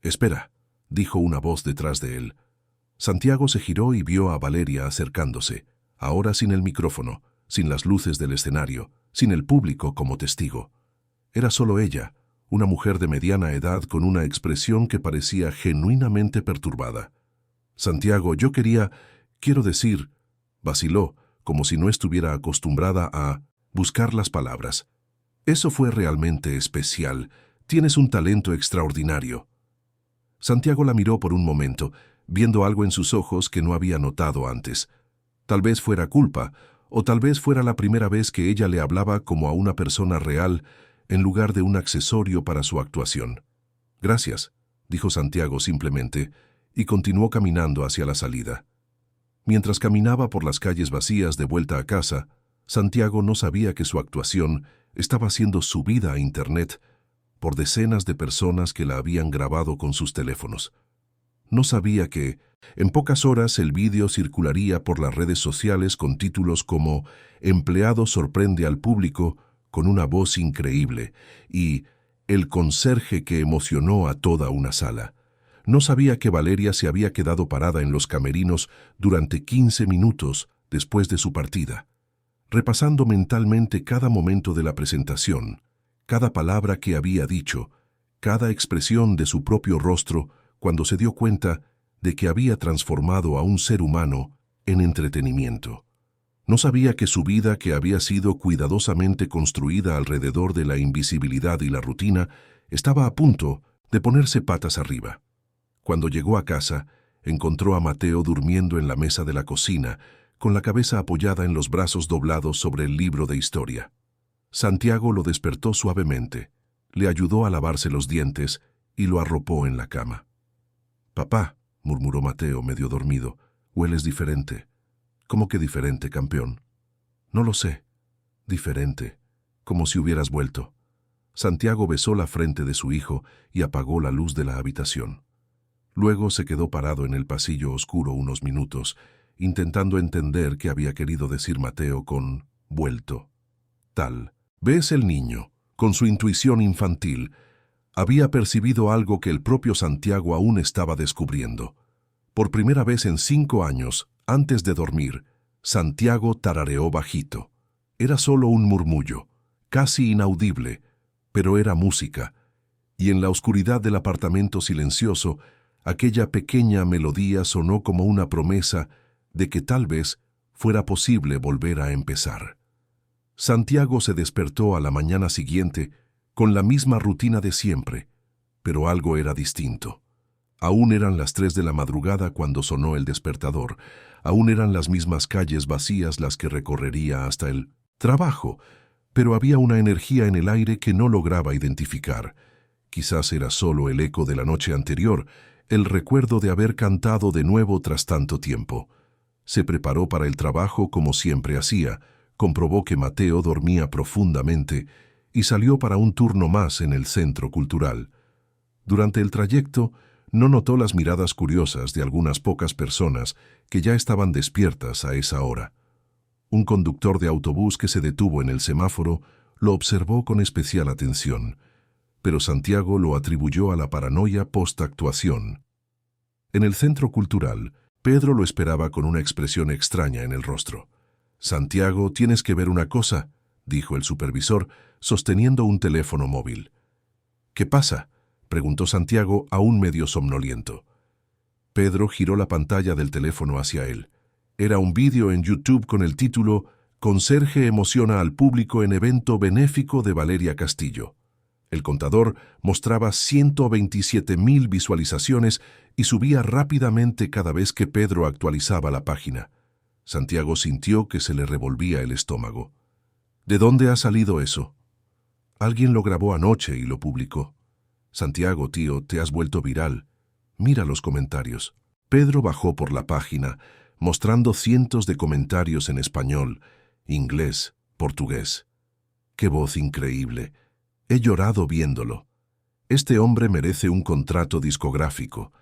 Speaker 1: «Espera», dijo una voz detrás de él. Santiago se giró y vio a Valeria acercándose, ahora sin el micrófono, sin las luces del escenario, sin el público como testigo. Era solo ella, una mujer de mediana edad con una expresión que parecía genuinamente perturbada. «Santiago, quiero decir», vaciló, como si no estuviera acostumbrada a buscar las palabras. «Eso fue realmente especial. Tienes un talento extraordinario». Santiago la miró por un momento, viendo algo en sus ojos que no había notado antes. Tal vez fuera culpa, o tal vez fuera la primera vez que ella le hablaba como a una persona real en lugar de un accesorio para su actuación. «Gracias», dijo Santiago simplemente, y continuó caminando hacia la salida. Mientras caminaba por las calles vacías de vuelta a casa, Santiago no sabía que su actuación estaba siendo subida a Internet por decenas de personas que la habían grabado con sus teléfonos. No sabía que, en pocas horas, el vídeo circularía por las redes sociales con títulos como «Empleado sorprende al público con una voz increíble» y «El conserje que emocionó a toda una sala». No sabía que Valeria se había quedado parada en los camerinos durante 15 minutos después de su partida, repasando mentalmente cada momento de la presentación, cada palabra que había dicho, cada expresión de su propio rostro cuando se dio cuenta de que había transformado a un ser humano en entretenimiento. No sabía que su vida, que había sido cuidadosamente construida alrededor de la invisibilidad y la rutina, estaba a punto de ponerse patas arriba. Cuando llegó a casa, encontró a Mateo durmiendo en la mesa de la cocina, con la cabeza apoyada en los brazos doblados sobre el libro de historia. Santiago lo despertó suavemente, le ayudó a lavarse los dientes y lo arropó en la cama. «Papá», murmuró Mateo medio dormido, «hueles diferente». «¿Cómo que diferente, campeón?» «No lo sé. Diferente. Como si hubieras vuelto». Santiago besó la frente de su hijo y apagó la luz de la habitación. Luego se quedó parado en el pasillo oscuro unos minutos, intentando entender qué había querido decir Mateo con «vuelto». Tal vez el niño, con su intuición infantil, había percibido algo que el propio Santiago aún estaba descubriendo. Por primera vez en 5 años, antes de dormir, Santiago tarareó bajito. Era solo un murmullo, casi inaudible, pero era música, y en la oscuridad del apartamento silencioso, aquella pequeña melodía sonó como una promesa de que tal vez fuera posible volver a empezar. Santiago se despertó a la mañana siguiente con la misma rutina de siempre, pero algo era distinto. Aún eran las 3 de la madrugada cuando sonó el despertador, aún eran las mismas calles vacías las que recorrería hasta el trabajo, pero había una energía en el aire que no lograba identificar. Quizás era solo el eco de la noche anterior, el recuerdo de haber cantado de nuevo tras tanto tiempo. Se preparó para el trabajo como siempre hacía, comprobó que Mateo dormía profundamente y salió para un turno más en el centro cultural. Durante el trayecto, no notó las miradas curiosas de algunas pocas personas que ya estaban despiertas a esa hora. Un conductor de autobús que se detuvo en el semáforo lo observó con especial atención, pero Santiago lo atribuyó a la paranoia post-actuación. En el centro cultural, Pedro lo esperaba con una expresión extraña en el rostro. «Santiago, tienes que ver una cosa», dijo el supervisor, sosteniendo un teléfono móvil. «¿Qué pasa?», preguntó Santiago, aún medio somnoliento. Pedro giró la pantalla del teléfono hacia él. Era un vídeo en YouTube con el título «Conserje emociona al público en evento benéfico de Valeria Castillo». El contador mostraba 127.000 visualizaciones y subía rápidamente cada vez que Pedro actualizaba la página. Santiago sintió que se le revolvía el estómago. «¿De dónde ha salido eso?» «Alguien lo grabó anoche y lo publicó». «Santiago, tío, te has vuelto viral. Mira los comentarios». Pedro bajó por la página, mostrando cientos de comentarios en español, inglés, portugués. ¡Qué voz increíble! He llorado viéndolo. Este hombre merece un contrato discográfico.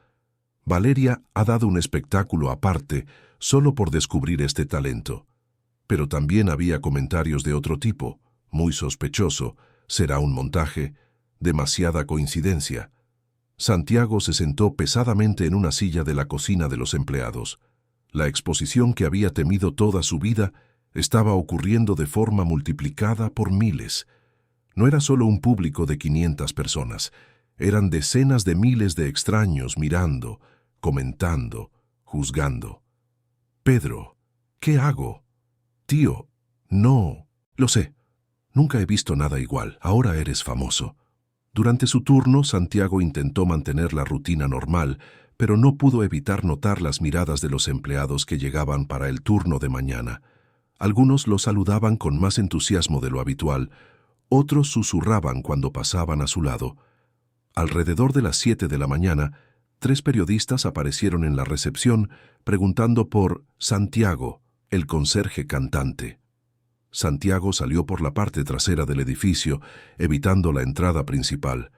Speaker 1: Valeria ha dado un espectáculo aparte solo por descubrir este talento. Pero también había comentarios de otro tipo, muy sospechoso, será un montaje, demasiada coincidencia. Santiago se sentó pesadamente en una silla de la cocina de los empleados. La exposición que había temido toda su vida estaba ocurriendo de forma multiplicada por miles. No era solo un público de 500 personas, eran decenas de miles de extraños mirando, comentando, juzgando. «Pedro, ¿qué hago?» «Tío, no, lo sé. Nunca he visto nada igual. Ahora eres famoso». Durante su turno, Santiago intentó mantener la rutina normal, pero no pudo evitar notar las miradas de los empleados que llegaban para el turno de mañana. Algunos lo saludaban con más entusiasmo de lo habitual, otros susurraban cuando pasaban a su lado. Alrededor de las 7 de la mañana, 3 periodistas aparecieron en la recepción preguntando por Santiago, el conserje cantante. Santiago salió por la parte trasera del edificio, evitando la entrada principal.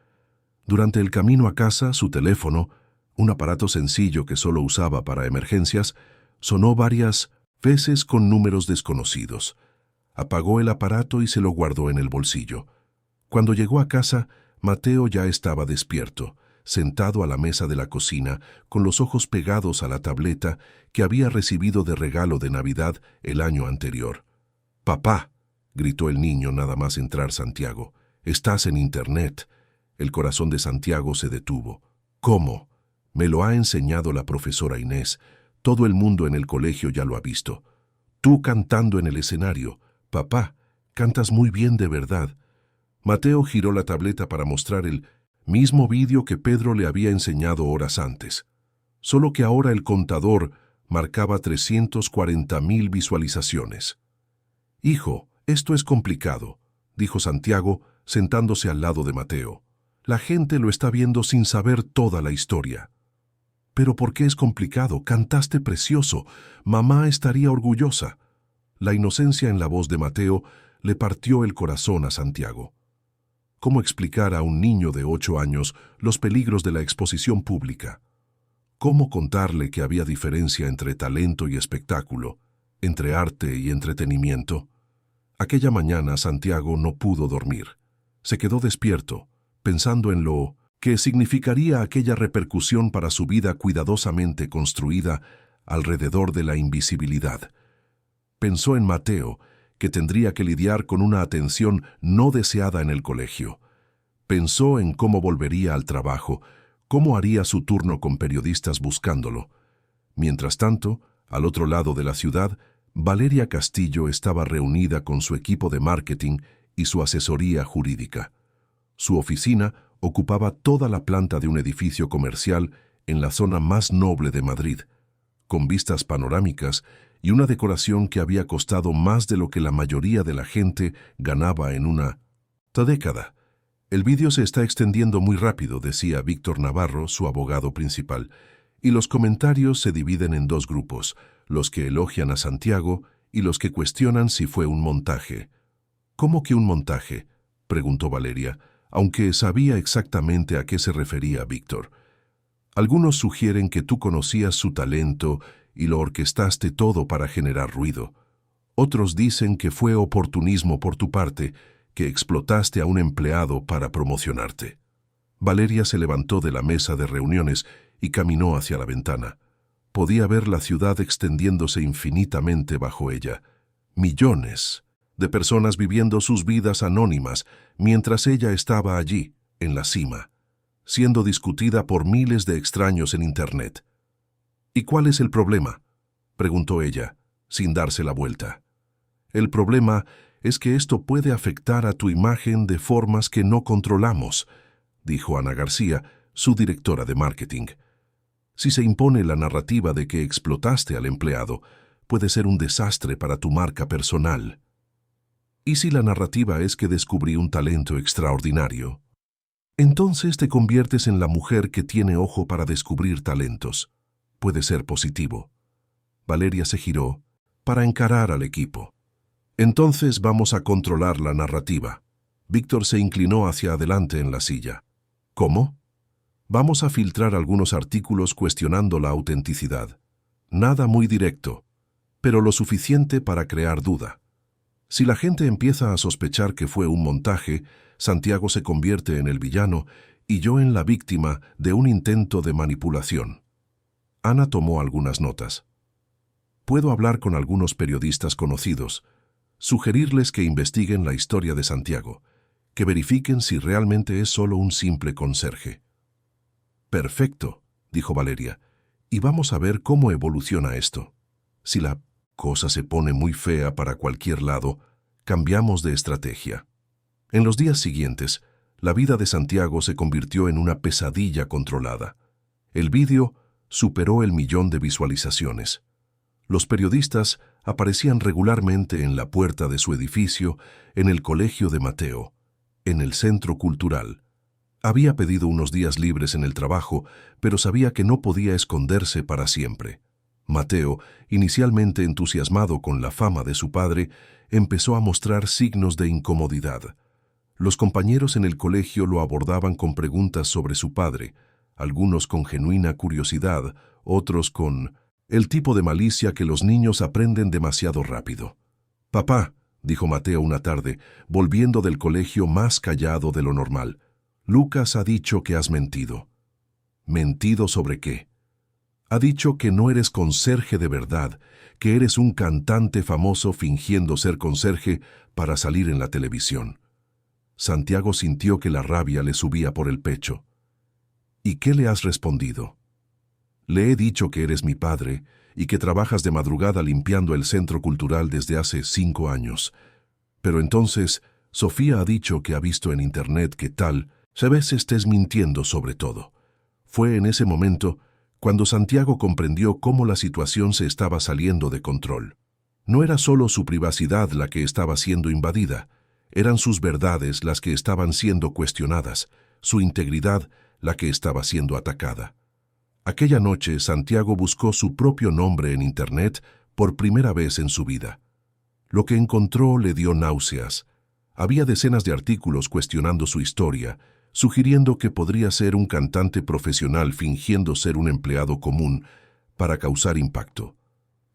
Speaker 1: Durante el camino a casa, su teléfono, un aparato sencillo que solo usaba para emergencias, sonó varias veces con números desconocidos. Apagó el aparato y se lo guardó en el bolsillo. Cuando llegó a casa, Mateo ya estaba despierto, sentado a la mesa de la cocina, con los ojos pegados a la tableta que había recibido de regalo de Navidad el año anterior. «Papá», gritó el niño nada más entrar Santiago, «estás en Internet». El corazón de Santiago se detuvo. «¿Cómo?» «Me lo ha enseñado la profesora Inés. Todo el mundo en el colegio ya lo ha visto. Tú cantando en el escenario. Papá, cantas muy bien de verdad». Mateo giró la tableta para mostrar el mismo vídeo que Pedro le había enseñado horas antes. Solo que ahora el contador marcaba 340.000 visualizaciones. «Hijo, esto es complicado», dijo Santiago, sentándose al lado de Mateo. «La gente lo está viendo sin saber toda la historia». «¿Pero por qué es complicado? Cantaste precioso. Mamá estaría orgullosa». La inocencia en la voz de Mateo le partió el corazón a Santiago. ¿Cómo explicar a un niño de 8 años los peligros de la exposición pública? ¿Cómo contarle que había diferencia entre talento y espectáculo, entre arte y entretenimiento? Aquella mañana Santiago no pudo dormir. Se quedó despierto, pensando en lo que significaría aquella repercusión para su vida cuidadosamente construida alrededor de la invisibilidad. Pensó en Mateo, que tendría que lidiar con una atención no deseada en el colegio. Pensó en cómo volvería al trabajo, cómo haría su turno con periodistas buscándolo. Mientras tanto, al otro lado de la ciudad, Valeria Castillo estaba reunida con su equipo de marketing y su asesoría jurídica. Su oficina ocupaba toda la planta de un edificio comercial en la zona más noble de Madrid, con vistas panorámicas y una decoración que había costado más de lo que la mayoría de la gente ganaba en una década. «El vídeo se está extendiendo muy rápido», decía Víctor Navarro, su abogado principal, «y los comentarios se dividen en 2 grupos, los que elogian a Santiago y los que cuestionan si fue un montaje». «¿Cómo que un montaje?», preguntó Valeria, aunque sabía exactamente a qué se refería Víctor. «Algunos sugieren que tú conocías su talento y lo orquestaste todo para generar ruido. Otros dicen que fue oportunismo por tu parte, que explotaste a un empleado para promocionarte. Valeria se levantó de la mesa de reuniones y caminó hacia la ventana. Podía ver la ciudad extendiéndose infinitamente bajo ella. Millones de personas viviendo sus vidas anónimas, mientras ella estaba allí, en la cima, siendo discutida por miles de extraños en Internet. ¿Y cuál es el problema?, preguntó ella, sin darse la vuelta. El problema es que esto puede afectar a tu imagen de formas que no controlamos, dijo Ana García, su directora de marketing. Si se impone la narrativa de que explotaste al empleado, puede ser un desastre para tu marca personal. ¿Y si la narrativa es que descubrí un talento extraordinario? Entonces te conviertes en la mujer que tiene ojo para descubrir talentos. Puede ser positivo. Valeria se giró para encarar al equipo. Entonces vamos a controlar la narrativa. Víctor se inclinó hacia adelante en la silla. ¿Cómo? Vamos a filtrar algunos artículos cuestionando la autenticidad. Nada muy directo, pero lo suficiente para crear duda. Si la gente empieza a sospechar que fue un montaje, Santiago se convierte en el villano y yo en la víctima de un intento de manipulación. Ana tomó algunas notas. Puedo hablar con algunos periodistas conocidos, sugerirles que investiguen la historia de Santiago, que verifiquen si realmente es solo un simple conserje. Perfecto, dijo Valeria, y vamos a ver cómo evoluciona esto. Si la cosa se pone muy fea para cualquier lado, cambiamos de estrategia. En los días siguientes, la vida de Santiago se convirtió en una pesadilla controlada. El vídeo superó el 1.000.000 de visualizaciones. Los periodistas aparecían regularmente en la puerta de su edificio, en el colegio de Mateo, en el centro cultural. Había pedido unos días libres en el trabajo, pero sabía que no podía esconderse para siempre. Mateo, inicialmente entusiasmado con la fama de su padre, empezó a mostrar signos de incomodidad. Los compañeros en el colegio lo abordaban con preguntas sobre su padre, algunos con genuina curiosidad, otros con el tipo de malicia que los niños aprenden demasiado rápido. «Papá», dijo Mateo una tarde, volviendo del colegio más callado de lo normal, «Lucas ha dicho que has mentido». «¿Mentido sobre qué?» «Ha dicho que no eres conserje de verdad, que eres un cantante famoso fingiendo ser conserje para salir en la televisión». Santiago sintió que la rabia le subía por el pecho. «¿Y qué le has respondido?» «Le he dicho que eres mi padre y que trabajas de madrugada limpiando el centro cultural desde hace 5 años. Pero entonces, Sofía ha dicho que ha visto en internet que tal vez estés mintiendo sobre todo». Fue en ese momento cuando Santiago comprendió cómo la situación se estaba saliendo de control. No era solo su privacidad la que estaba siendo invadida, eran sus verdades las que estaban siendo cuestionadas, su integridad la que estaba siendo atacada. Aquella noche, Santiago buscó su propio nombre en Internet por primera vez en su vida. Lo que encontró le dio náuseas. Había decenas de artículos cuestionando su historia, sugiriendo que podría ser un cantante profesional fingiendo ser un empleado común para causar impacto.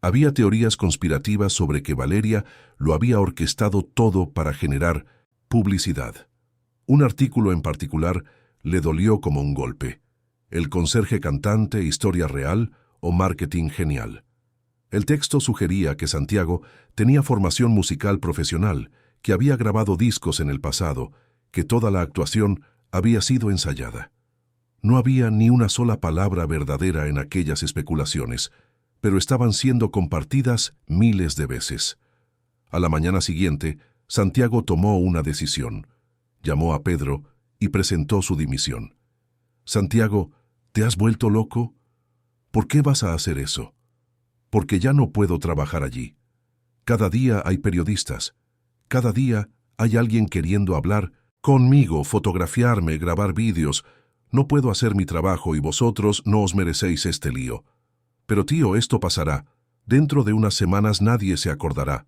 Speaker 1: Había teorías conspirativas sobre que Valeria lo había orquestado todo para generar publicidad. Un artículo en particular le dolió como un golpe. El conserje cantante, historia real o marketing genial. El texto sugería que Santiago tenía formación musical profesional, que había grabado discos en el pasado, que toda la actuación había sido ensayada. No había ni una sola palabra verdadera en aquellas especulaciones, pero estaban siendo compartidas miles de veces. A la mañana siguiente, Santiago tomó una decisión. Llamó a Pedro y presentó su dimisión. «Santiago, ¿te has vuelto loco? ¿Por qué vas a hacer eso?» «Porque ya no puedo trabajar allí. Cada día hay periodistas. Cada día hay alguien queriendo hablar conmigo, fotografiarme, grabar vídeos. No puedo hacer mi trabajo y vosotros no os merecéis este lío. Pero tío, esto pasará. Dentro de unas semanas nadie se acordará».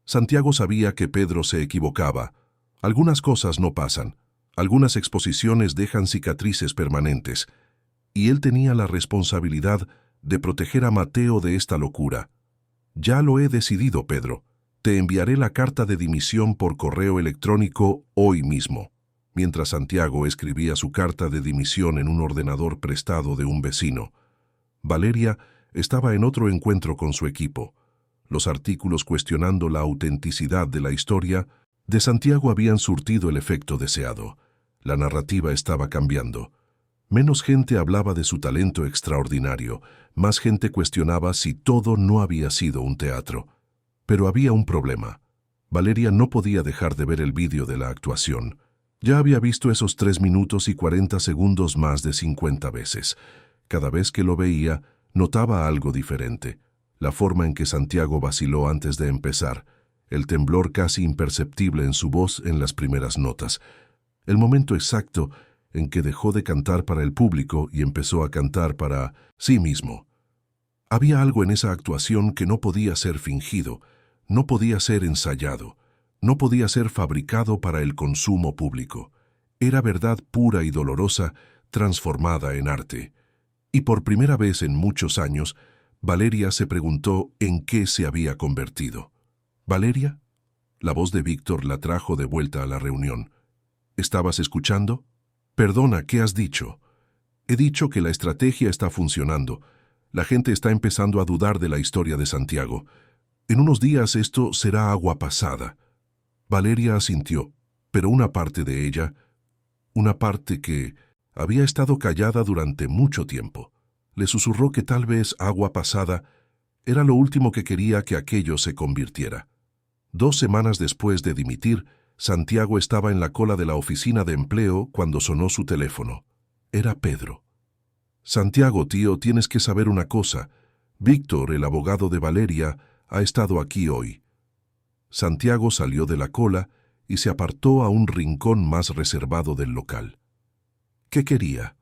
Speaker 1: Santiago sabía que Pedro se equivocaba. Algunas cosas no pasan. Algunas exposiciones dejan cicatrices permanentes. Y él tenía la responsabilidad de proteger a Mateo de esta locura. «Ya lo he decidido, Pedro. Te enviaré la carta de dimisión por correo electrónico hoy mismo. Mientras Santiago escribía su carta de dimisión en un ordenador prestado de un vecino, Valeria estaba en otro encuentro con su equipo. Los artículos cuestionando la autenticidad de la historia de Santiago habían surtido el efecto deseado. La narrativa estaba cambiando. Menos gente hablaba de su talento extraordinario, más gente cuestionaba si todo no había sido un teatro. Pero había un problema. Valeria no podía dejar de ver el vídeo de la actuación. Ya había visto esos 3 minutos y 40 segundos más de 50 veces. Cada vez que lo veía, notaba algo diferente. La forma en que Santiago vaciló antes de empezar, el temblor casi imperceptible en su voz en las primeras notas, el momento exacto en que dejó de cantar para el público y empezó a cantar para sí mismo. Había algo en esa actuación que no podía ser fingido, no podía ser ensayado, no podía ser fabricado para el consumo público. Era verdad pura y dolorosa, transformada en arte. Y por primera vez en muchos años, Valeria se preguntó en qué se había convertido. ¿Valeria? La voz de Víctor la trajo de vuelta a la reunión. ¿Estabas escuchando? Perdona, ¿qué has dicho? He dicho que la estrategia está funcionando. La gente está empezando a dudar de la historia de Santiago. En unos días esto será agua pasada. Valeria asintió, pero una parte de ella, una parte que había estado callada durante mucho tiempo, le susurró que tal vez agua pasada era lo último que quería que aquello se convirtiera. 2 semanas después de dimitir, Santiago estaba en la cola de la oficina de empleo cuando sonó su teléfono. Era Pedro. Santiago, tío, tienes que saber una cosa. Víctor, el abogado de Valeria, ha estado aquí hoy. Santiago salió de la cola y se apartó a un rincón más reservado del local. ¿Qué quería?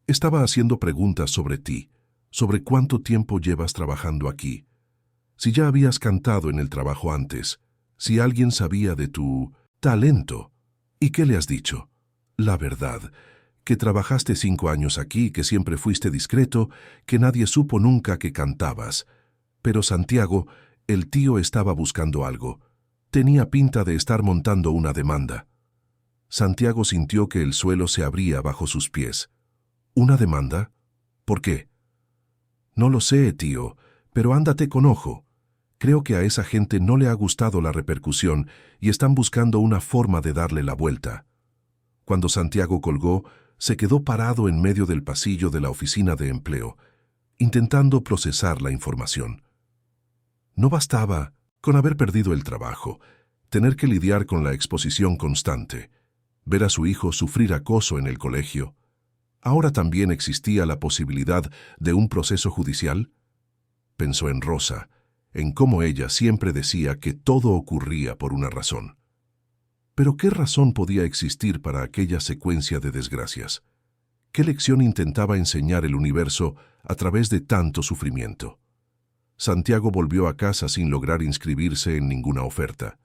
Speaker 1: Estaba haciendo preguntas sobre ti, sobre cuánto tiempo llevas trabajando aquí, si ya habías cantado en el trabajo antes, si alguien sabía de tu talento. ¿Y qué le has dicho? La verdad, que trabajaste 5 años aquí, que siempre fuiste discreto, que nadie supo nunca que cantabas. Pero Santiago, el tío estaba buscando algo. Tenía pinta de estar montando una demanda. Santiago sintió que el suelo se abría bajo sus pies. ¿Una demanda? ¿Por qué? No lo sé, tío, pero ándate con ojo. Creo que a esa gente no le ha gustado la repercusión y están buscando una forma de darle la vuelta. Cuando Santiago colgó, se quedó parado en medio del pasillo de la oficina de empleo, intentando procesar la información. No bastaba con haber perdido el trabajo, tener que lidiar con la exposición constante, ver a su hijo sufrir acoso en el colegio. ¿Ahora también existía la posibilidad de un proceso judicial? Pensó en Rosa, en cómo ella siempre decía que todo ocurría por una razón. Pero ¿qué razón podía existir para aquella secuencia de desgracias? ¿Qué lección intentaba enseñar el universo a través de tanto sufrimiento? Santiago volvió a casa sin lograr inscribirse en ninguna oferta.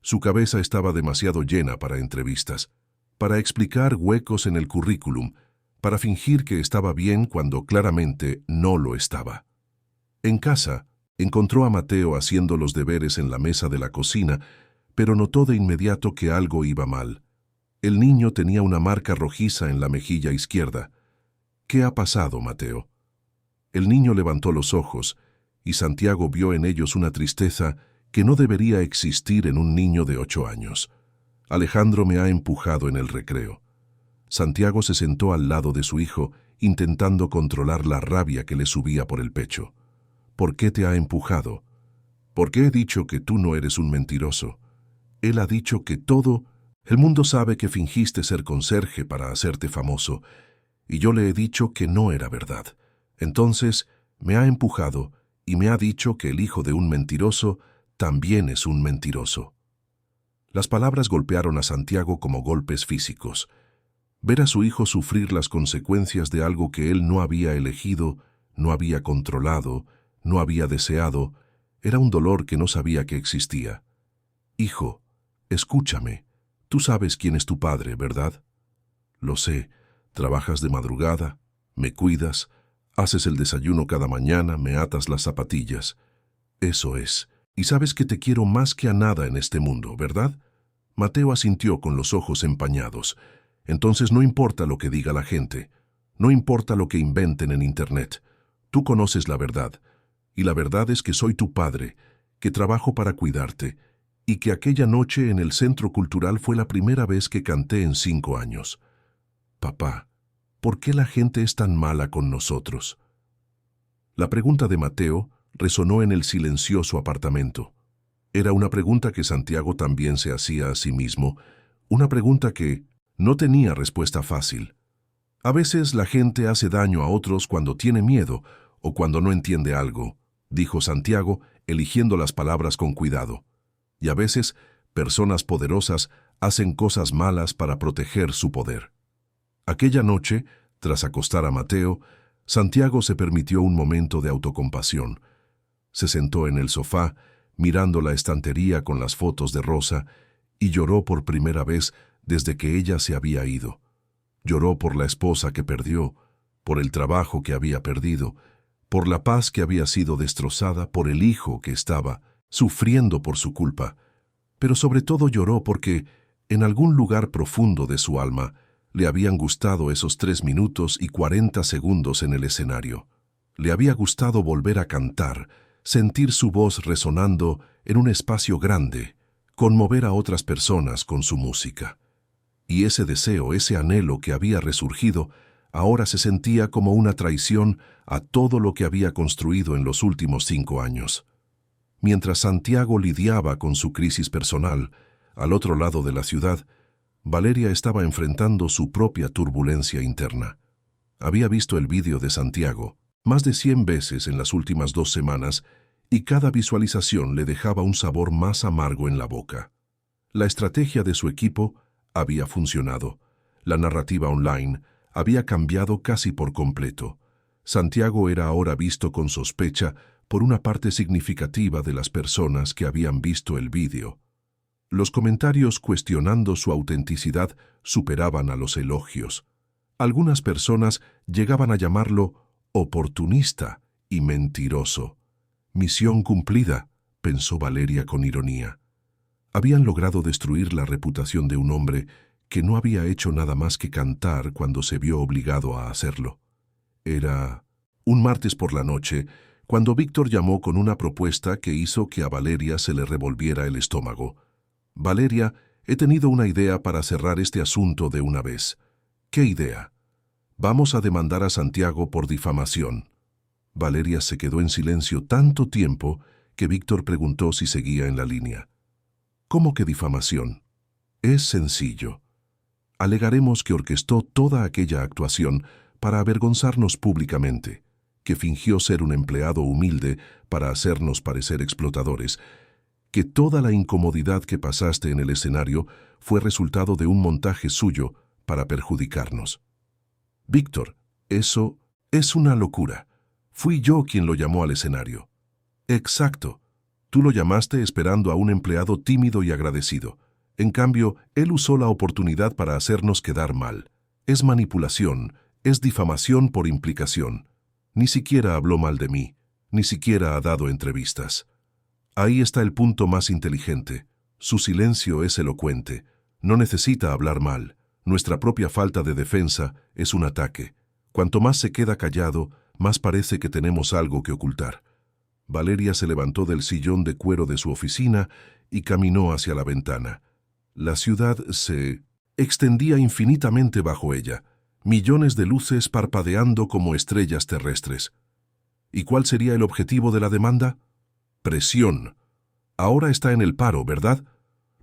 Speaker 1: Su cabeza estaba demasiado llena para entrevistas, para explicar huecos en el currículum, para fingir que estaba bien cuando claramente no lo estaba. En casa, encontró a Mateo haciendo los deberes en la mesa de la cocina, pero notó de inmediato que algo iba mal. El niño tenía una marca rojiza en la mejilla izquierda. ¿Qué ha pasado, Mateo? El niño levantó los ojos, y Santiago vio en ellos una tristeza que no debería existir en un niño de 8 años. Alejandro me ha empujado en el recreo. Santiago se sentó al lado de su hijo, intentando controlar la rabia que le subía por el pecho. ¿Por qué te ha empujado? ¿Por qué he dicho que tú no eres un mentiroso? Él ha dicho que todo... El mundo sabe que fingiste ser conserje para hacerte famoso, y yo le he dicho que no era verdad. Entonces, me ha empujado y me ha dicho que el hijo de un mentiroso también es un mentiroso. Las palabras golpearon a Santiago como golpes físicos. Ver a su hijo sufrir las consecuencias de algo que él no había elegido, no había controlado, no había deseado, era un dolor que no sabía que existía. Hijo, escúchame. Tú sabes quién es tu padre, ¿verdad? Lo sé. Trabajas de madrugada, me cuidas, haces el desayuno cada mañana, me atas las zapatillas. Eso es. Y sabes que te quiero más que a nada en este mundo, ¿verdad? Mateo asintió con los ojos empañados. Entonces no importa lo que diga la gente, no importa lo que inventen en Internet. Tú conoces la verdad, y la verdad es que soy tu padre, que trabajo para cuidarte, y que aquella noche en el Centro Cultural fue la primera vez que canté en 5 años. Papá, ¿por qué la gente es tan mala con nosotros? La pregunta de Mateo resonó en el silencioso apartamento. Era una pregunta que Santiago también se hacía a sí mismo, una pregunta que no tenía respuesta fácil. A veces la gente hace daño a otros cuando tiene miedo o cuando no entiende algo, dijo Santiago, eligiendo las palabras con cuidado. Y a veces, personas poderosas hacen cosas malas para proteger su poder. Aquella noche, tras acostar a Mateo, Santiago se permitió un momento de autocompasión. Se sentó en el sofá, mirando la estantería con las fotos de Rosa, y lloró por primera vez desde que ella se había ido. Lloró por la esposa que perdió, por el trabajo que había perdido, por la paz que había sido destrozada, por el hijo que estaba sufriendo por su culpa. Pero sobre todo lloró porque, en algún lugar profundo de su alma, le habían gustado esos 3 minutos y 40 segundos en el escenario. Le había gustado volver a cantar, sentir su voz resonando en un espacio grande, conmover a otras personas con su música. Y ese deseo, ese anhelo que había resurgido, ahora se sentía como una traición a todo lo que había construido en los últimos 5 años. Mientras Santiago lidiaba con su crisis personal, al otro lado de la ciudad, Valeria estaba enfrentando su propia turbulencia interna. Había visto el vídeo de Santiago más de 100 veces en las últimas 2 semanas y cada visualización le dejaba un sabor más amargo en la boca. La estrategia de su equipo había funcionado. La narrativa online había cambiado casi por completo. Santiago era ahora visto con sospecha por una parte significativa de las personas que habían visto el vídeo. Los comentarios cuestionando su autenticidad superaban a los elogios. Algunas personas llegaban a llamarlo oportunista y mentiroso. Misión cumplida, pensó Valeria con ironía. Habían logrado destruir la reputación de un hombre que no había hecho nada más que cantar cuando se vio obligado a hacerlo. Era un martes por la noche, cuando Víctor llamó con una propuesta que hizo que a Valeria se le revolviera el estómago. Valeria, he tenido una idea para cerrar este asunto de una vez. ¿Qué idea? Vamos a demandar a Santiago por difamación. Valeria se quedó en silencio tanto tiempo que Víctor preguntó si seguía en la línea. ¿Cómo que difamación? Es sencillo. Alegaremos que orquestó toda aquella actuación para avergonzarnos públicamente, que fingió ser un empleado humilde para hacernos parecer explotadores, que toda la incomodidad que pasaste en el escenario fue resultado de un montaje suyo para perjudicarnos. Víctor, eso es una locura. Fui yo quien lo llamó al escenario. Exacto. Tú lo llamaste esperando a un empleado tímido y agradecido. En cambio, él usó la oportunidad para hacernos quedar mal. Es manipulación, es difamación por implicación. Ni siquiera habló mal de mí, ni siquiera ha dado entrevistas. Ahí está el punto más inteligente. Su silencio es elocuente. No necesita hablar mal. Nuestra propia falta de defensa es un ataque. Cuanto más se queda callado, más parece que tenemos algo que ocultar. Valeria se levantó del sillón de cuero de su oficina y caminó hacia la ventana. La ciudad se extendía infinitamente bajo ella, millones de luces parpadeando como estrellas terrestres. ¿Y cuál sería el objetivo de la demanda? Presión. Ahora está en el paro, ¿verdad?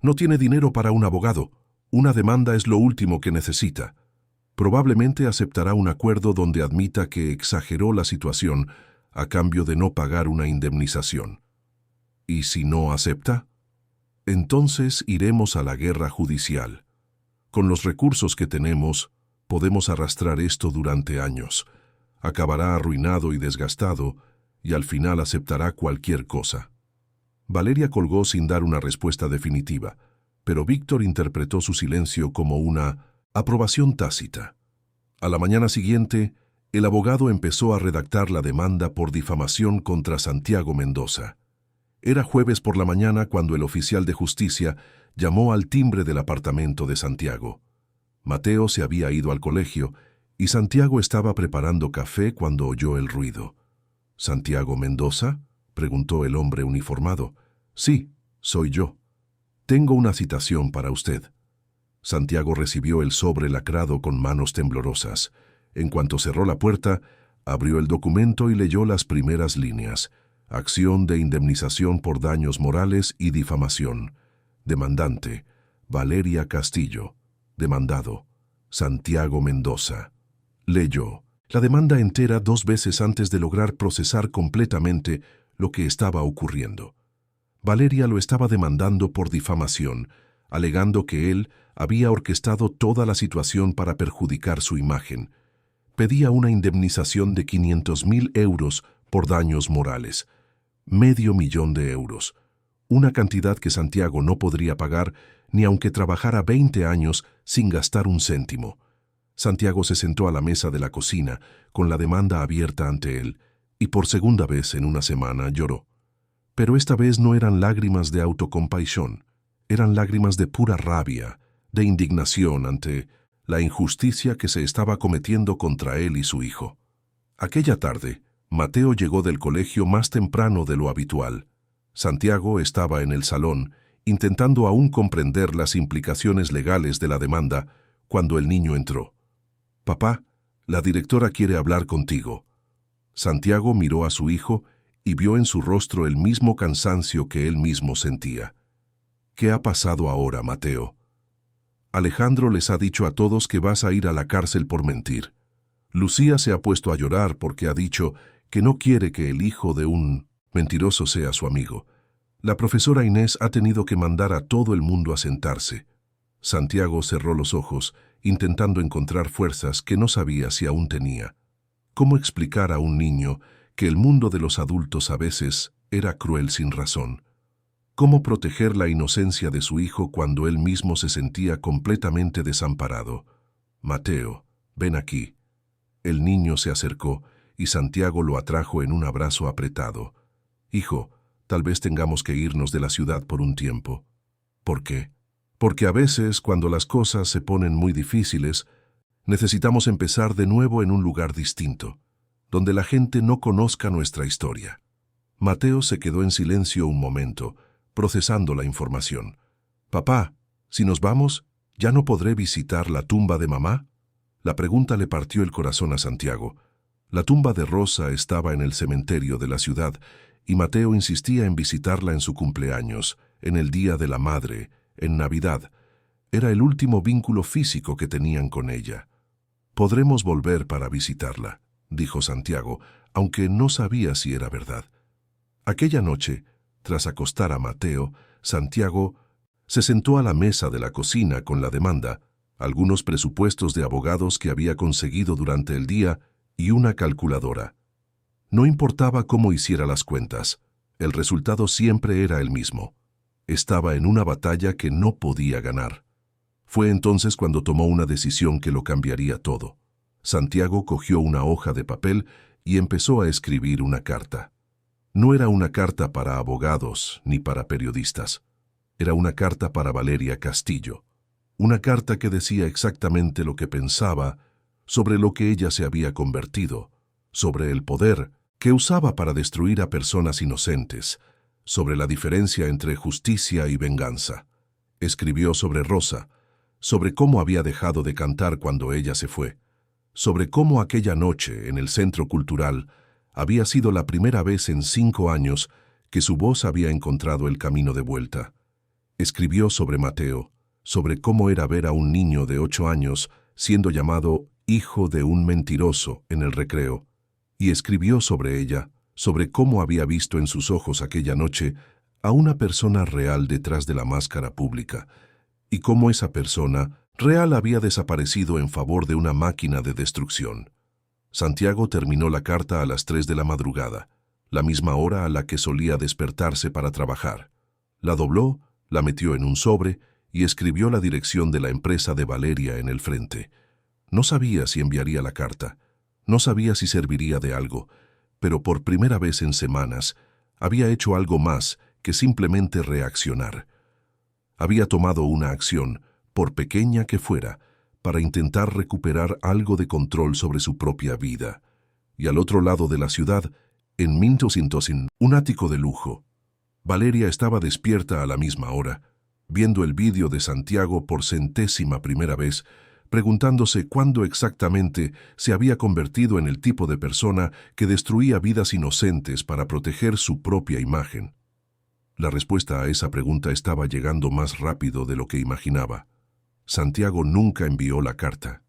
Speaker 1: No tiene dinero para un abogado. Una demanda es lo último que necesita. Probablemente aceptará un acuerdo donde admita que exageró la situación a cambio de no pagar una indemnización. ¿Y si no acepta? Entonces iremos a la guerra judicial. Con los recursos que tenemos, podemos arrastrar esto durante años. Acabará arruinado y desgastado, y al final aceptará cualquier cosa. Valeria colgó sin dar una respuesta definitiva, pero Víctor interpretó su silencio como una aprobación tácita. A la mañana siguiente, el abogado empezó a redactar la demanda por difamación contra Santiago Mendoza. Era jueves por la mañana cuando el oficial de justicia llamó al timbre del apartamento de Santiago. Mateo se había ido al colegio y Santiago estaba preparando café cuando oyó el ruido. «¿Santiago Mendoza?», preguntó el hombre uniformado. «Sí, soy yo. Tengo una citación para usted». Santiago recibió el sobre lacrado con manos temblorosas. En cuanto cerró la puerta, abrió el documento y leyó las primeras líneas. Acción de indemnización por daños morales y difamación. Demandante: Valeria Castillo. Demandado: Santiago Mendoza. Leyó la demanda entera 2 veces antes de lograr procesar completamente lo que estaba ocurriendo. Valeria lo estaba demandando por difamación, alegando que él había orquestado toda la situación para perjudicar su imagen. Pedía una indemnización de 500.000 euros por daños morales. $500.000 de euros. Una cantidad que Santiago no podría pagar ni aunque trabajara 20 años sin gastar un céntimo. Santiago se sentó a la mesa de la cocina, con la demanda abierta ante él, y por segunda vez en una semana lloró. Pero esta vez no eran lágrimas de autocompasión, eran lágrimas de pura rabia, de indignación ante la injusticia que se estaba cometiendo contra él y su hijo. Aquella tarde, Mateo llegó del colegio más temprano de lo habitual. Santiago estaba en el salón, intentando aún comprender las implicaciones legales de la demanda, cuando el niño entró. «Papá, la directora quiere hablar contigo». Santiago miró a su hijo y vio en su rostro el mismo cansancio que él mismo sentía. «¿Qué ha pasado ahora, Mateo?» «Alejandro les ha dicho a todos que vas a ir a la cárcel por mentir. Lucía se ha puesto a llorar porque ha dicho que no quiere que el hijo de un mentiroso sea su amigo. La profesora Inés ha tenido que mandar a todo el mundo a sentarse». Santiago cerró los ojos, intentando encontrar fuerzas que no sabía si aún tenía. ¿Cómo explicar a un niño que el mundo de los adultos a veces era cruel sin razón? ¿Cómo proteger la inocencia de su hijo cuando él mismo se sentía completamente desamparado? «Mateo, ven aquí». El niño se acercó y Santiago lo atrajo en un abrazo apretado. «Hijo, tal vez tengamos que irnos de la ciudad por un tiempo». «¿Por qué?» «Porque a veces, cuando las cosas se ponen muy difíciles, necesitamos empezar de nuevo en un lugar distinto, donde la gente no conozca nuestra historia». Mateo se quedó en silencio un momento, procesando la información. «Papá, si nos vamos, ¿ya no podré visitar la tumba de mamá?». La pregunta le partió el corazón a Santiago. La tumba de Rosa estaba en el cementerio de la ciudad y Mateo insistía en visitarla en su cumpleaños, en el Día de la Madre, en Navidad. Era el último vínculo físico que tenían con ella. «Podremos volver para visitarla», dijo Santiago, aunque no sabía si era verdad. Aquella noche, tras acostar a Mateo, Santiago se sentó a la mesa de la cocina con la demanda, algunos presupuestos de abogados que había conseguido durante el día y una calculadora. No importaba cómo hiciera las cuentas, el resultado siempre era el mismo. Estaba en una batalla que no podía ganar. Fue entonces cuando tomó una decisión que lo cambiaría todo. Santiago cogió una hoja de papel y empezó a escribir una carta. No era una carta para abogados ni para periodistas. Era una carta para Valeria Castillo. Una carta que decía exactamente lo que pensaba sobre lo que ella se había convertido, sobre el poder que usaba para destruir a personas inocentes, sobre la diferencia entre justicia y venganza. Escribió sobre Rosa, sobre cómo había dejado de cantar cuando ella se fue, sobre cómo aquella noche en el Centro Cultural había sido la primera vez en 5 años que su voz había encontrado el camino de vuelta. Escribió sobre Mateo, sobre cómo era ver a un niño de 8 años siendo llamado hijo de un mentiroso en el recreo, y escribió sobre ella, sobre cómo había visto en sus ojos aquella noche a una persona real detrás de la máscara pública, y cómo esa persona real había desaparecido en favor de una máquina de destrucción. Santiago terminó la carta a las 3 de la madrugada, la misma hora a la que solía despertarse para trabajar. La dobló, la metió en un sobre y escribió la dirección de la empresa de Valeria en el frente. No sabía si enviaría la carta, no sabía si serviría de algo, pero por primera vez en semanas había hecho algo más que simplemente reaccionar. Había tomado una acción, por pequeña que fuera, para intentar recuperar algo de control sobre su propia vida. Y al otro lado de la ciudad, en 1200, un ático de lujo. Valeria estaba despierta a la misma hora, viendo el vídeo de Santiago por 100ª vez, preguntándose cuándo exactamente se había convertido en el tipo de persona que destruía vidas inocentes para proteger su propia imagen. La respuesta a esa pregunta estaba llegando más rápido de lo que imaginaba. Santiago nunca envió la carta.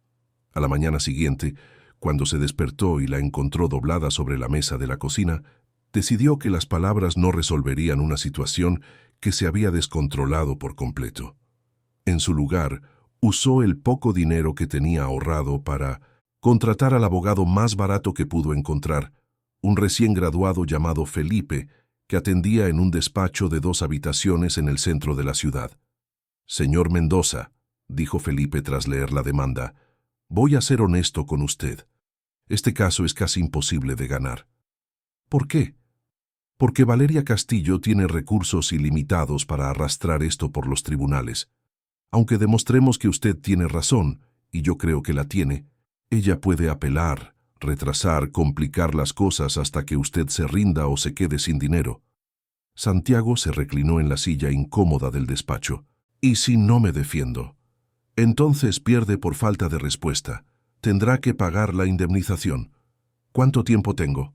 Speaker 1: A la mañana siguiente, cuando se despertó y la encontró doblada sobre la mesa de la cocina, decidió que las palabras no resolverían una situación que se había descontrolado por completo. En su lugar, usó el poco dinero que tenía ahorrado para contratar al abogado más barato que pudo encontrar, un recién graduado llamado Felipe, que atendía en un despacho de 2 habitaciones en el centro de la ciudad. «Señor Mendoza», dijo Felipe tras leer la demanda, «voy a ser honesto con usted. Este caso es casi imposible de ganar». «¿Por qué?» «Porque Valeria Castillo tiene recursos ilimitados para arrastrar esto por los tribunales. Aunque demostremos que usted tiene razón, y yo creo que la tiene, ella puede apelar, retrasar, complicar las cosas hasta que usted se rinda o se quede sin dinero». Santiago se reclinó en la silla incómoda del despacho. «¿Y si no me defiendo?» «Entonces pierde por falta de respuesta. Tendrá que pagar la indemnización». «¿Cuánto tiempo tengo?»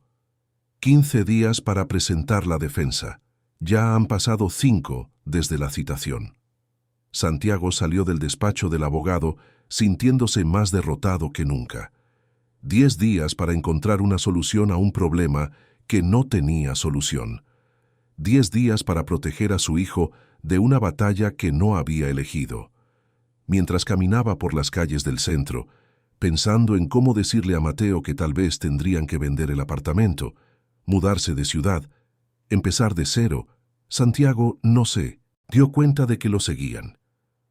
Speaker 1: 15 días para presentar la defensa. Ya han pasado 5 desde la citación». Santiago salió del despacho del abogado sintiéndose más derrotado que nunca. 10 días para encontrar una solución a un problema que no tenía solución. 10 días para proteger a su hijo de una batalla que no había elegido. Mientras caminaba por las calles del centro, pensando en cómo decirle a Mateo que tal vez tendrían que vender el apartamento, mudarse de ciudad, empezar de cero, Santiago, no sé, dio cuenta de que lo seguían.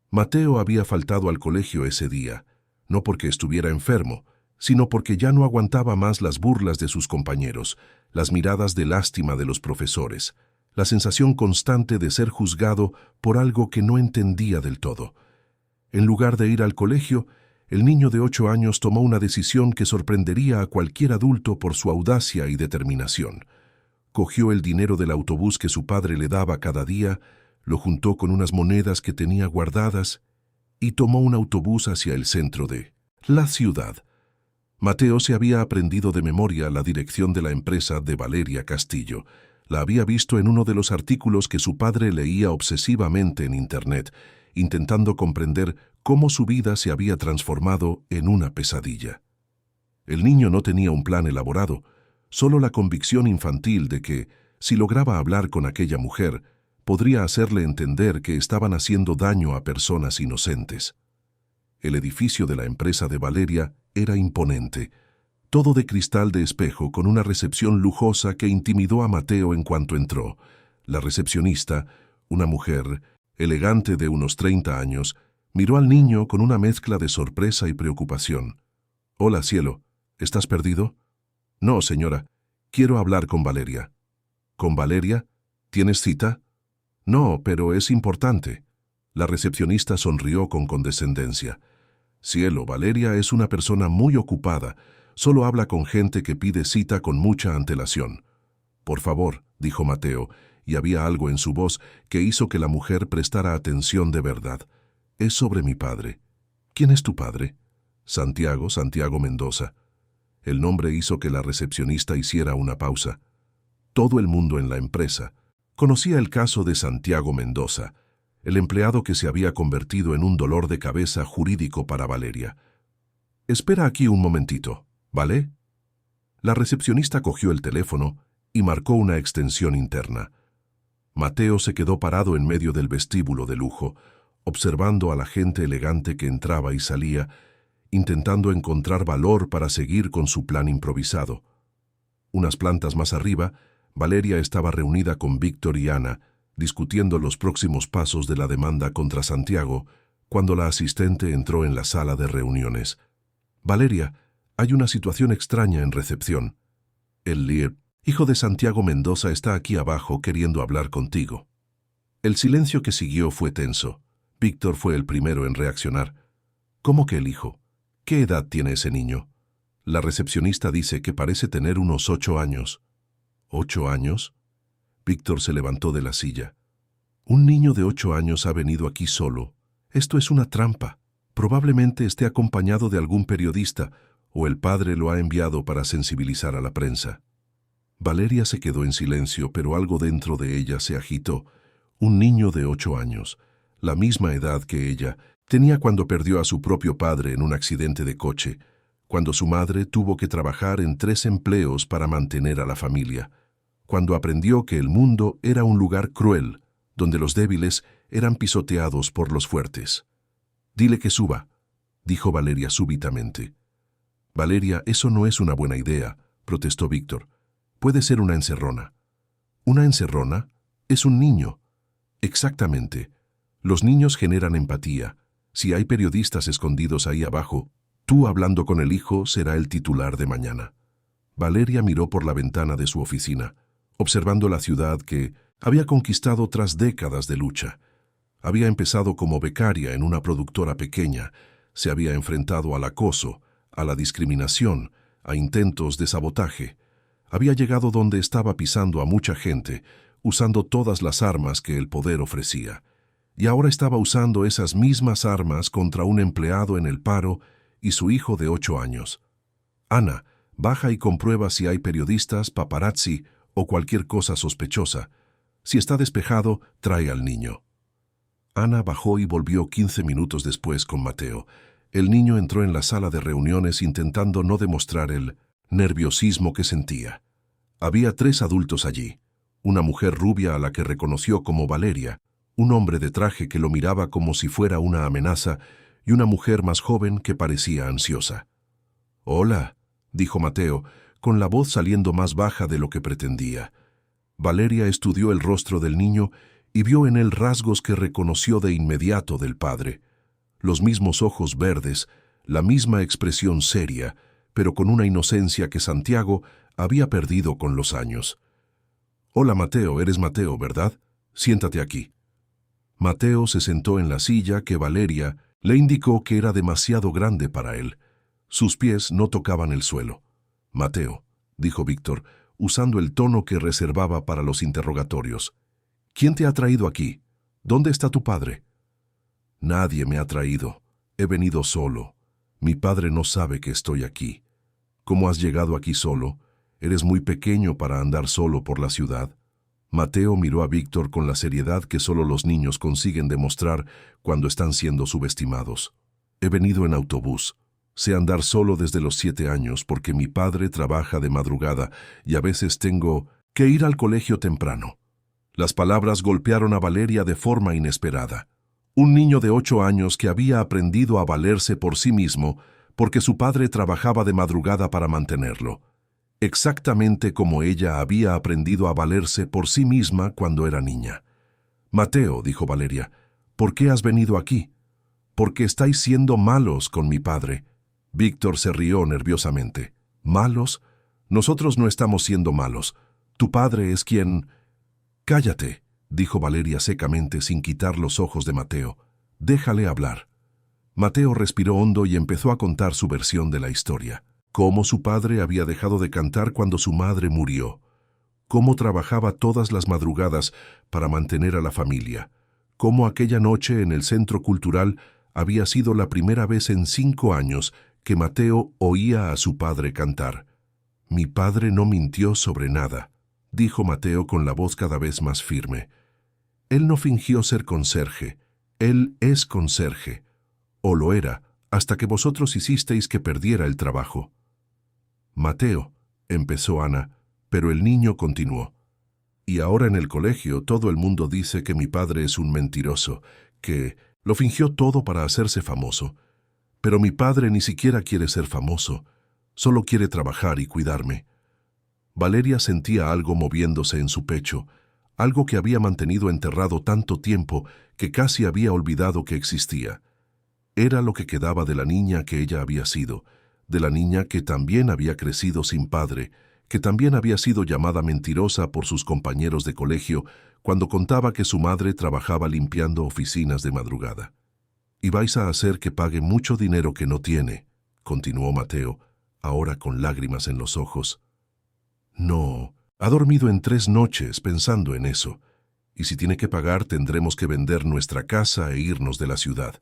Speaker 1: Mateo había faltado al colegio ese día, no porque estuviera enfermo, sino porque ya no aguantaba más las burlas de sus compañeros, las miradas de lástima de los profesores, la sensación constante de ser juzgado por algo que no entendía del todo. En lugar de ir al colegio, el niño de 8 años tomó una decisión que sorprendería a cualquier adulto por su audacia y determinación. Cogió el dinero del autobús que su padre le daba cada día, lo juntó con unas monedas que tenía guardadas y tomó un autobús hacia el centro de la ciudad. Mateo se había aprendido de memoria la dirección de la empresa de Valeria Castillo. La había visto en uno de los artículos que su padre leía obsesivamente en Internet, intentando comprender cómo su vida se había transformado en una pesadilla. El niño no tenía un plan elaborado, solo la convicción infantil de que, si lograba hablar con aquella mujer, podría hacerle entender que estaban haciendo daño a personas inocentes. El edificio de la empresa de Valeria era imponente, todo de cristal de espejo con una recepción lujosa que intimidó a Mateo en cuanto entró. La recepcionista, una mujer, elegante de unos 30 años, miró al niño con una mezcla de sorpresa y preocupación. «Hola, cielo, ¿estás perdido?» «No, señora, quiero hablar con Valeria». «¿Con Valeria? ¿Tienes cita?» «No, pero es importante». La recepcionista sonrió con condescendencia. «Cielo, Valeria es una persona muy ocupada. Solo habla con gente que pide cita con mucha antelación». «Por favor», dijo Mateo, y había algo en su voz que hizo que la mujer prestara atención de verdad. «Es sobre mi padre». «¿Quién es tu padre?» Santiago Mendoza». El nombre hizo que la recepcionista hiciera una pausa. Todo el mundo en la empresa conocía el caso de Santiago Mendoza, el empleado que se había convertido en un dolor de cabeza jurídico para Valeria. «Espera aquí un momentito, ¿vale?» La recepcionista cogió el teléfono y marcó una extensión interna. Mateo se quedó parado en medio del vestíbulo de lujo, observando a la gente elegante que entraba y salía, intentando encontrar valor para seguir con su plan improvisado. Unas plantas más arriba, Valeria estaba reunida con Víctor y Ana, discutiendo los próximos pasos de la demanda contra Santiago, cuando la asistente entró en la sala de reuniones. «Valeria, hay una situación extraña en recepción». El líder Hijo de Santiago Mendoza está aquí abajo queriendo hablar contigo. El silencio que siguió fue tenso. Víctor fue el primero en reaccionar. ¿Cómo que el hijo? ¿Qué edad tiene ese niño? La recepcionista dice que parece tener unos 8 años. ¿8 años? Víctor se levantó de la silla. Un niño de 8 años ha venido aquí solo. Esto es una trampa. Probablemente esté acompañado de algún periodista o el padre lo ha enviado para sensibilizar a la prensa. Valeria se quedó en silencio, pero algo dentro de ella se agitó. Un niño de 8 años, la misma edad que ella, tenía cuando perdió a su propio padre en un accidente de coche, cuando su madre tuvo que trabajar en 3 empleos para mantener a la familia, cuando aprendió que el mundo era un lugar cruel, donde los débiles eran pisoteados por los fuertes. «Dile que suba», dijo Valeria súbitamente. «Valeria, eso no es una buena idea», protestó Víctor. «Puede ser una encerrona». «¿Una encerrona? Es un niño». «Exactamente. Los niños generan empatía. Si hay periodistas escondidos ahí abajo, tú hablando con el hijo será el titular de mañana». Valeria miró por la ventana de su oficina, observando la ciudad que había conquistado tras décadas de lucha. Había empezado como becaria en una productora pequeña, se había enfrentado al acoso, a la discriminación, a intentos de sabotaje. Había llegado donde estaba pisando a mucha gente, usando todas las armas que el poder ofrecía. Y ahora estaba usando esas mismas armas contra un empleado en el paro y su hijo de 8 años. «Ana, baja y comprueba si hay periodistas, paparazzi o cualquier cosa sospechosa. Si está despejado, trae al niño». Ana bajó y volvió 15 minutos después con Mateo. El niño entró en la sala de reuniones intentando no demostrar el nerviosismo que sentía. Había 3 adultos allí, una mujer rubia a la que reconoció como Valeria, un hombre de traje que lo miraba como si fuera una amenaza y una mujer más joven que parecía ansiosa. «Hola», dijo Mateo, con la voz saliendo más baja de lo que pretendía. Valeria estudió el rostro del niño y vio en él rasgos que reconoció de inmediato del padre. Los mismos ojos verdes, la misma expresión seria, pero con una inocencia que Santiago había perdido con los años. «Hola Mateo, eres Mateo, ¿verdad? Siéntate aquí». Mateo se sentó en la silla que Valeria le indicó que era demasiado grande para él. Sus pies no tocaban el suelo. «Mateo», dijo Víctor, usando el tono que reservaba para los interrogatorios. «¿Quién te ha traído aquí? ¿Dónde está tu padre?» «Nadie me ha traído. He venido solo. Mi padre no sabe que estoy aquí». «¿Cómo has llegado aquí solo? Eres muy pequeño para andar solo por la ciudad». Mateo miró a Víctor con la seriedad que solo los niños consiguen demostrar cuando están siendo subestimados. «He venido en autobús. Sé andar solo desde los 7 años porque mi padre trabaja de madrugada y a veces tengo que ir al colegio temprano». Las palabras golpearon a Valeria de forma inesperada. Un niño de 8 años que había aprendido a valerse por sí mismo porque su padre trabajaba de madrugada para mantenerlo. Exactamente como ella había aprendido a valerse por sí misma cuando era niña. «Mateo», dijo Valeria, «¿por qué has venido aquí?» «Porque estáis siendo malos con mi padre». Víctor se rió nerviosamente. «¿Malos? Nosotros no estamos siendo malos. Tu padre es quien...» «Cállate», dijo Valeria secamente sin quitar los ojos de Mateo. «Déjale hablar». Mateo respiró hondo y empezó a contar su versión de la historia. Cómo su padre había dejado de cantar cuando su madre murió. Cómo trabajaba todas las madrugadas para mantener a la familia. Cómo aquella noche en el centro cultural había sido la primera vez en 5 años que Mateo oía a su padre cantar. «Mi padre no mintió sobre nada», dijo Mateo con la voz cada vez más firme. «Él no fingió ser conserje. Él es conserje. O lo era, hasta que vosotros hicisteis que perdiera el trabajo». «Mateo», empezó Ana, pero el niño continuó. «Y ahora en el colegio todo el mundo dice que mi padre es un mentiroso, que lo fingió todo para hacerse famoso. Pero mi padre ni siquiera quiere ser famoso, solo quiere trabajar y cuidarme». Valeria sentía algo moviéndose en su pecho, algo que había mantenido enterrado tanto tiempo que casi había olvidado que existía. Era lo que quedaba de la niña que ella había sido, de la niña que también había crecido sin padre, que también había sido llamada mentirosa por sus compañeros de colegio cuando contaba que su madre trabajaba limpiando oficinas de madrugada. «Y vais a hacer que pague mucho dinero que no tiene», continuó Mateo, ahora con lágrimas en los ojos. «No, ha dormido en 3 noches pensando en eso. Y si tiene que pagar, tendremos que vender nuestra casa e irnos de la ciudad».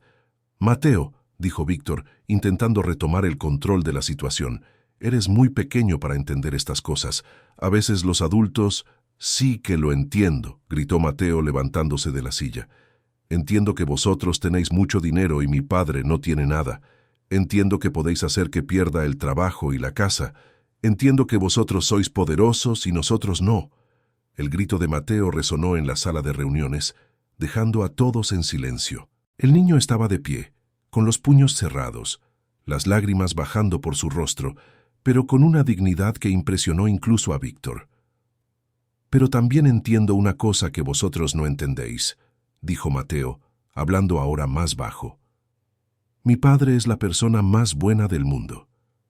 Speaker 1: «Mateo», dijo Víctor, intentando retomar el control de la situación, «eres muy pequeño para entender estas cosas. A veces los adultos...» «Sí que lo entiendo», gritó Mateo levantándose de la silla. «Entiendo que vosotros tenéis mucho dinero y mi padre no tiene nada. Entiendo que podéis hacer que pierda el trabajo y la casa. Entiendo que vosotros sois poderosos y nosotros no». El grito de Mateo resonó en la sala de reuniones, dejando a todos en silencio. El niño estaba de pie, con los puños cerrados, las lágrimas bajando por su rostro, pero con una dignidad que impresionó incluso a Víctor. «Pero también entiendo una cosa que vosotros no entendéis», dijo Mateo, hablando ahora más bajo. «Mi padre es la persona más buena del mundo.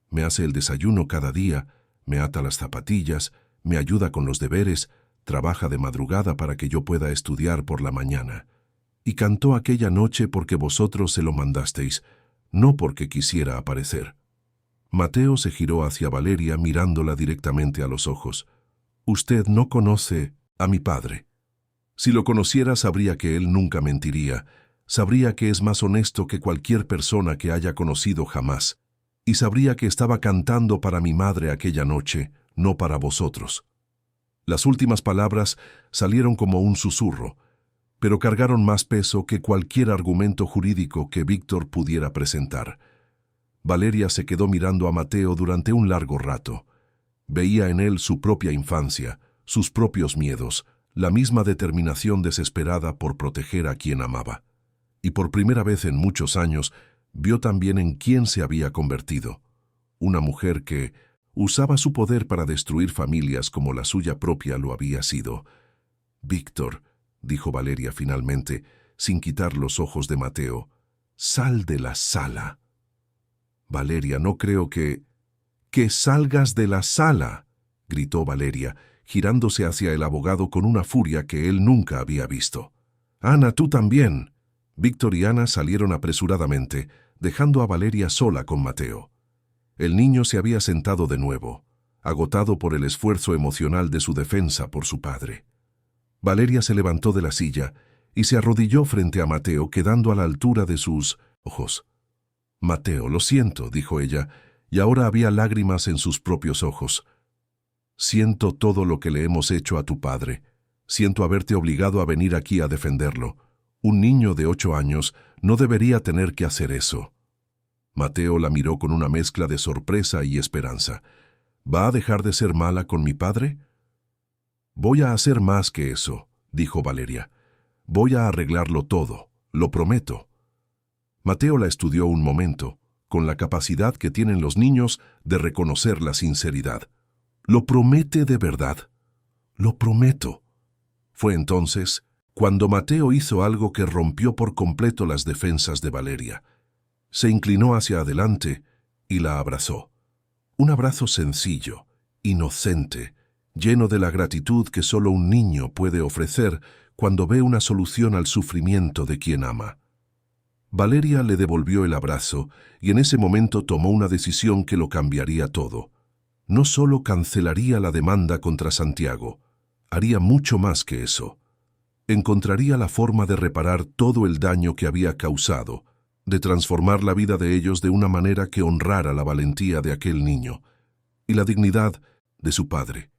Speaker 1: Me hace el desayuno cada día, me ata las zapatillas, me ayuda con los deberes, trabaja de madrugada para que yo pueda estudiar por la mañana. Y cantó aquella noche porque vosotros se lo mandasteis, no porque quisiera aparecer». Mateo se giró hacia Valeria mirándola directamente a los ojos. «Usted no conoce a mi padre. Si lo conociera, sabría que él nunca mentiría, sabría que es más honesto que cualquier persona que haya conocido jamás, y sabría que estaba cantando para mi madre aquella noche, no para vosotros». Las últimas palabras salieron como un susurro, pero cargaron más peso que cualquier argumento jurídico que Víctor pudiera presentar. Valeria se quedó mirando a Mateo durante un largo rato. Veía en él su propia infancia, sus propios miedos, la misma determinación desesperada por proteger a quien amaba. Y por primera vez en muchos años, vio también en quién se había convertido. Una mujer que usaba su poder para destruir familias como la suya propia lo había sido. «Víctor», dijo Valeria finalmente, sin quitar los ojos de Mateo, «sal de la sala». «Valeria, no creo que...» «¡Que salgas de la sala!», gritó Valeria, girándose hacia el abogado con una furia que él nunca había visto. «Ana, tú también». Víctor y Ana salieron apresuradamente, dejando a Valeria sola con Mateo. El niño se había sentado de nuevo, agotado por el esfuerzo emocional de su defensa por su padre. Valeria se levantó de la silla y se arrodilló frente a Mateo, quedando a la altura de sus ojos. «Mateo, lo siento», dijo ella, y ahora había lágrimas en sus propios ojos. «Siento todo lo que le hemos hecho a tu padre. Siento haberte obligado a venir aquí a defenderlo. Un niño de 8 años no debería tener que hacer eso». Mateo la miró con una mezcla de sorpresa y esperanza. «¿Va a dejar de ser mala con mi padre?» «Voy a hacer más que eso», dijo Valeria. «Voy a arreglarlo todo, lo prometo». Mateo la estudió un momento, con la capacidad que tienen los niños de reconocer la sinceridad. «¿Lo promete de verdad?» «Lo prometo». Fue entonces cuando Mateo hizo algo que rompió por completo las defensas de Valeria. Se inclinó hacia adelante y la abrazó. Un abrazo sencillo, inocente, lleno de la gratitud que solo un niño puede ofrecer cuando ve una solución al sufrimiento de quien ama. Valeria le devolvió el abrazo y en ese momento tomó una decisión que lo cambiaría todo. No solo cancelaría la demanda contra Santiago, haría mucho más que eso. Encontraría la forma de reparar todo el daño que había causado, de transformar la vida de ellos de una manera que honrara la valentía de aquel niño y la dignidad de su padre.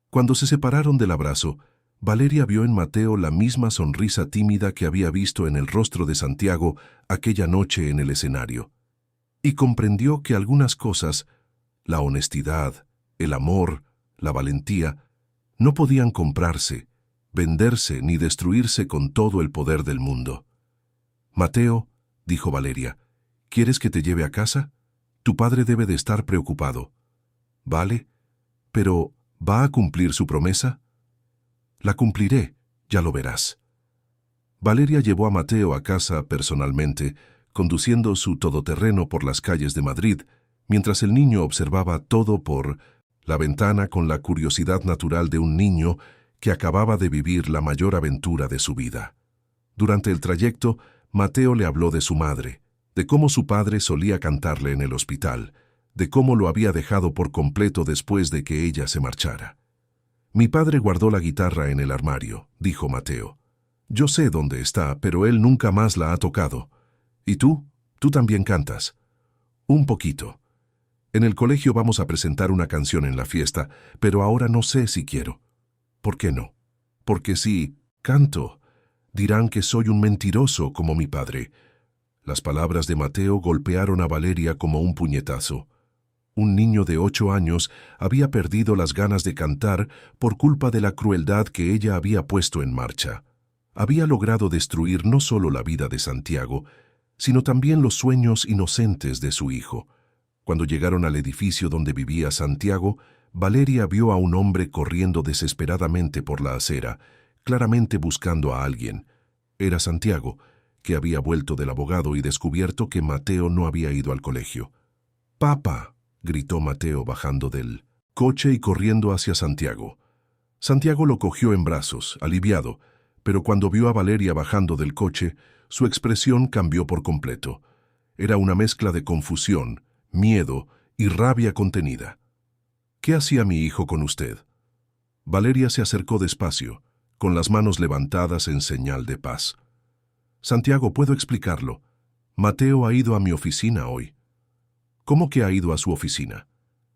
Speaker 1: Cuando se separaron del abrazo, Valeria vio en Mateo la misma sonrisa tímida que había visto en el rostro de Santiago aquella noche en el escenario, y comprendió que algunas cosas, la honestidad, el amor, la valentía, no podían comprarse, venderse ni destruirse con todo el poder del mundo. «Mateo», dijo Valeria, «¿quieres que te lleve a casa? Tu padre debe de estar preocupado». «Vale, pero ¿va a cumplir su promesa?» «La cumpliré, ya lo verás». Valeria llevó a Mateo a casa personalmente, conduciendo su todoterreno por las calles de Madrid, mientras el niño observaba todo por La ventana con la curiosidad natural de un niño que acababa de vivir la mayor aventura de su vida. Durante el trayecto, Mateo le habló de su madre, de cómo su padre solía cantarle en el hospital, de cómo lo había dejado por completo después de que ella se marchara. «Mi padre guardó la guitarra en el armario», dijo Mateo. «Yo sé dónde está, pero él nunca más la ha tocado. ¿Y tú? ¿Tú también cantas?» «Un poquito. En el colegio vamos a presentar una canción en la fiesta, pero ahora no sé si quiero». «¿Por qué no?» «Porque si canto, dirán que soy un mentiroso como mi padre». Las palabras de Mateo golpearon a Valeria como un puñetazo. Un niño de 8 años había perdido las ganas de cantar por culpa de la crueldad que ella había puesto en marcha. Había logrado destruir no solo la vida de Santiago, sino también los sueños inocentes de su hijo. Cuando llegaron al edificio donde vivía Santiago, Valeria vio a un hombre corriendo desesperadamente por la acera, claramente buscando a alguien. Era Santiago, que había vuelto del abogado y descubierto que Mateo no había ido al colegio. «¡Papá!», gritó Mateo bajando del coche y corriendo hacia Santiago. Santiago lo cogió en brazos, aliviado, pero cuando vio a Valeria bajando del coche, su expresión cambió por completo. Era una mezcla de confusión, miedo y rabia contenida. «¿Qué hacía mi hijo con usted?». Valeria se acercó despacio, con las manos levantadas en señal de paz. «Santiago, puedo explicarlo. Mateo ha ido a mi oficina hoy». «¿Cómo que ha ido a su oficina?».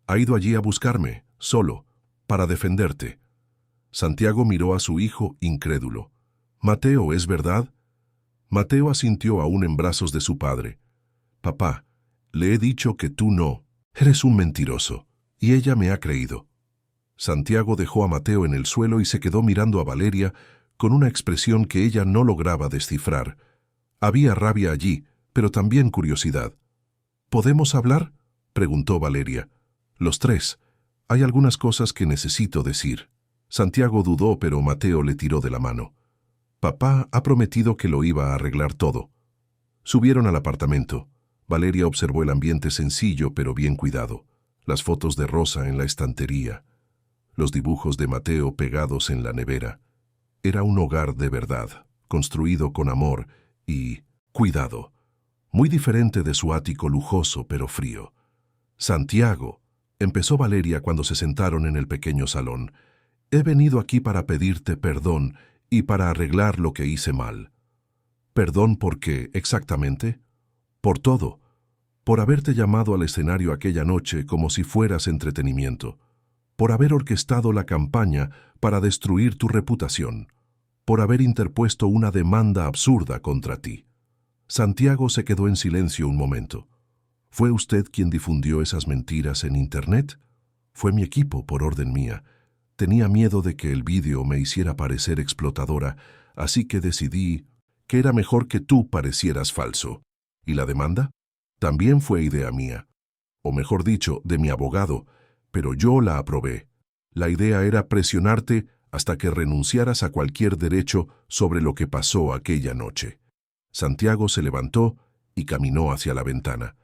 Speaker 1: «Ha ido allí a buscarme, solo, para defenderte». Santiago miró a su hijo incrédulo. «Mateo, ¿es verdad?». Mateo asintió aún en brazos de su padre. «Papá, le he dicho que tú no. Eres un mentiroso, y ella me ha creído». Santiago dejó a Mateo en el suelo y se quedó mirando a Valeria con una expresión que ella no lograba descifrar. Había rabia allí, pero también curiosidad. «¿Podemos hablar?», preguntó Valeria. «Los tres. Hay algunas cosas que necesito decir». Santiago dudó, pero Mateo le tiró de la mano. «Papá ha prometido que lo iba a arreglar todo». Subieron al apartamento. Valeria observó el ambiente sencillo pero bien cuidado. Las fotos de Rosa en la estantería. Los dibujos de Mateo pegados en la nevera. Era un hogar de verdad, construido con amor y cuidado. Muy diferente de su ático lujoso pero frío. «Santiago», empezó Valeria cuando se sentaron en el pequeño salón, «he venido aquí para pedirte perdón y para arreglar lo que hice mal». «¿Perdón por qué, exactamente?». «Por todo. Por haberte llamado al escenario aquella noche como si fueras entretenimiento. Por haber orquestado la campaña para destruir tu reputación. Por haber interpuesto una demanda absurda contra ti». Santiago se quedó en silencio un momento. «¿Fue usted quien difundió esas mentiras en Internet?». «Fue mi equipo, por orden mía. Tenía miedo de que el vídeo me hiciera parecer explotadora, así que decidí que era mejor que tú parecieras falso». «¿Y la demanda?». «También fue idea mía. O mejor dicho, de mi abogado, pero yo la aprobé. La idea era presionarte hasta que renunciaras a cualquier derecho sobre lo que pasó aquella noche». Santiago se levantó y caminó hacia la ventana.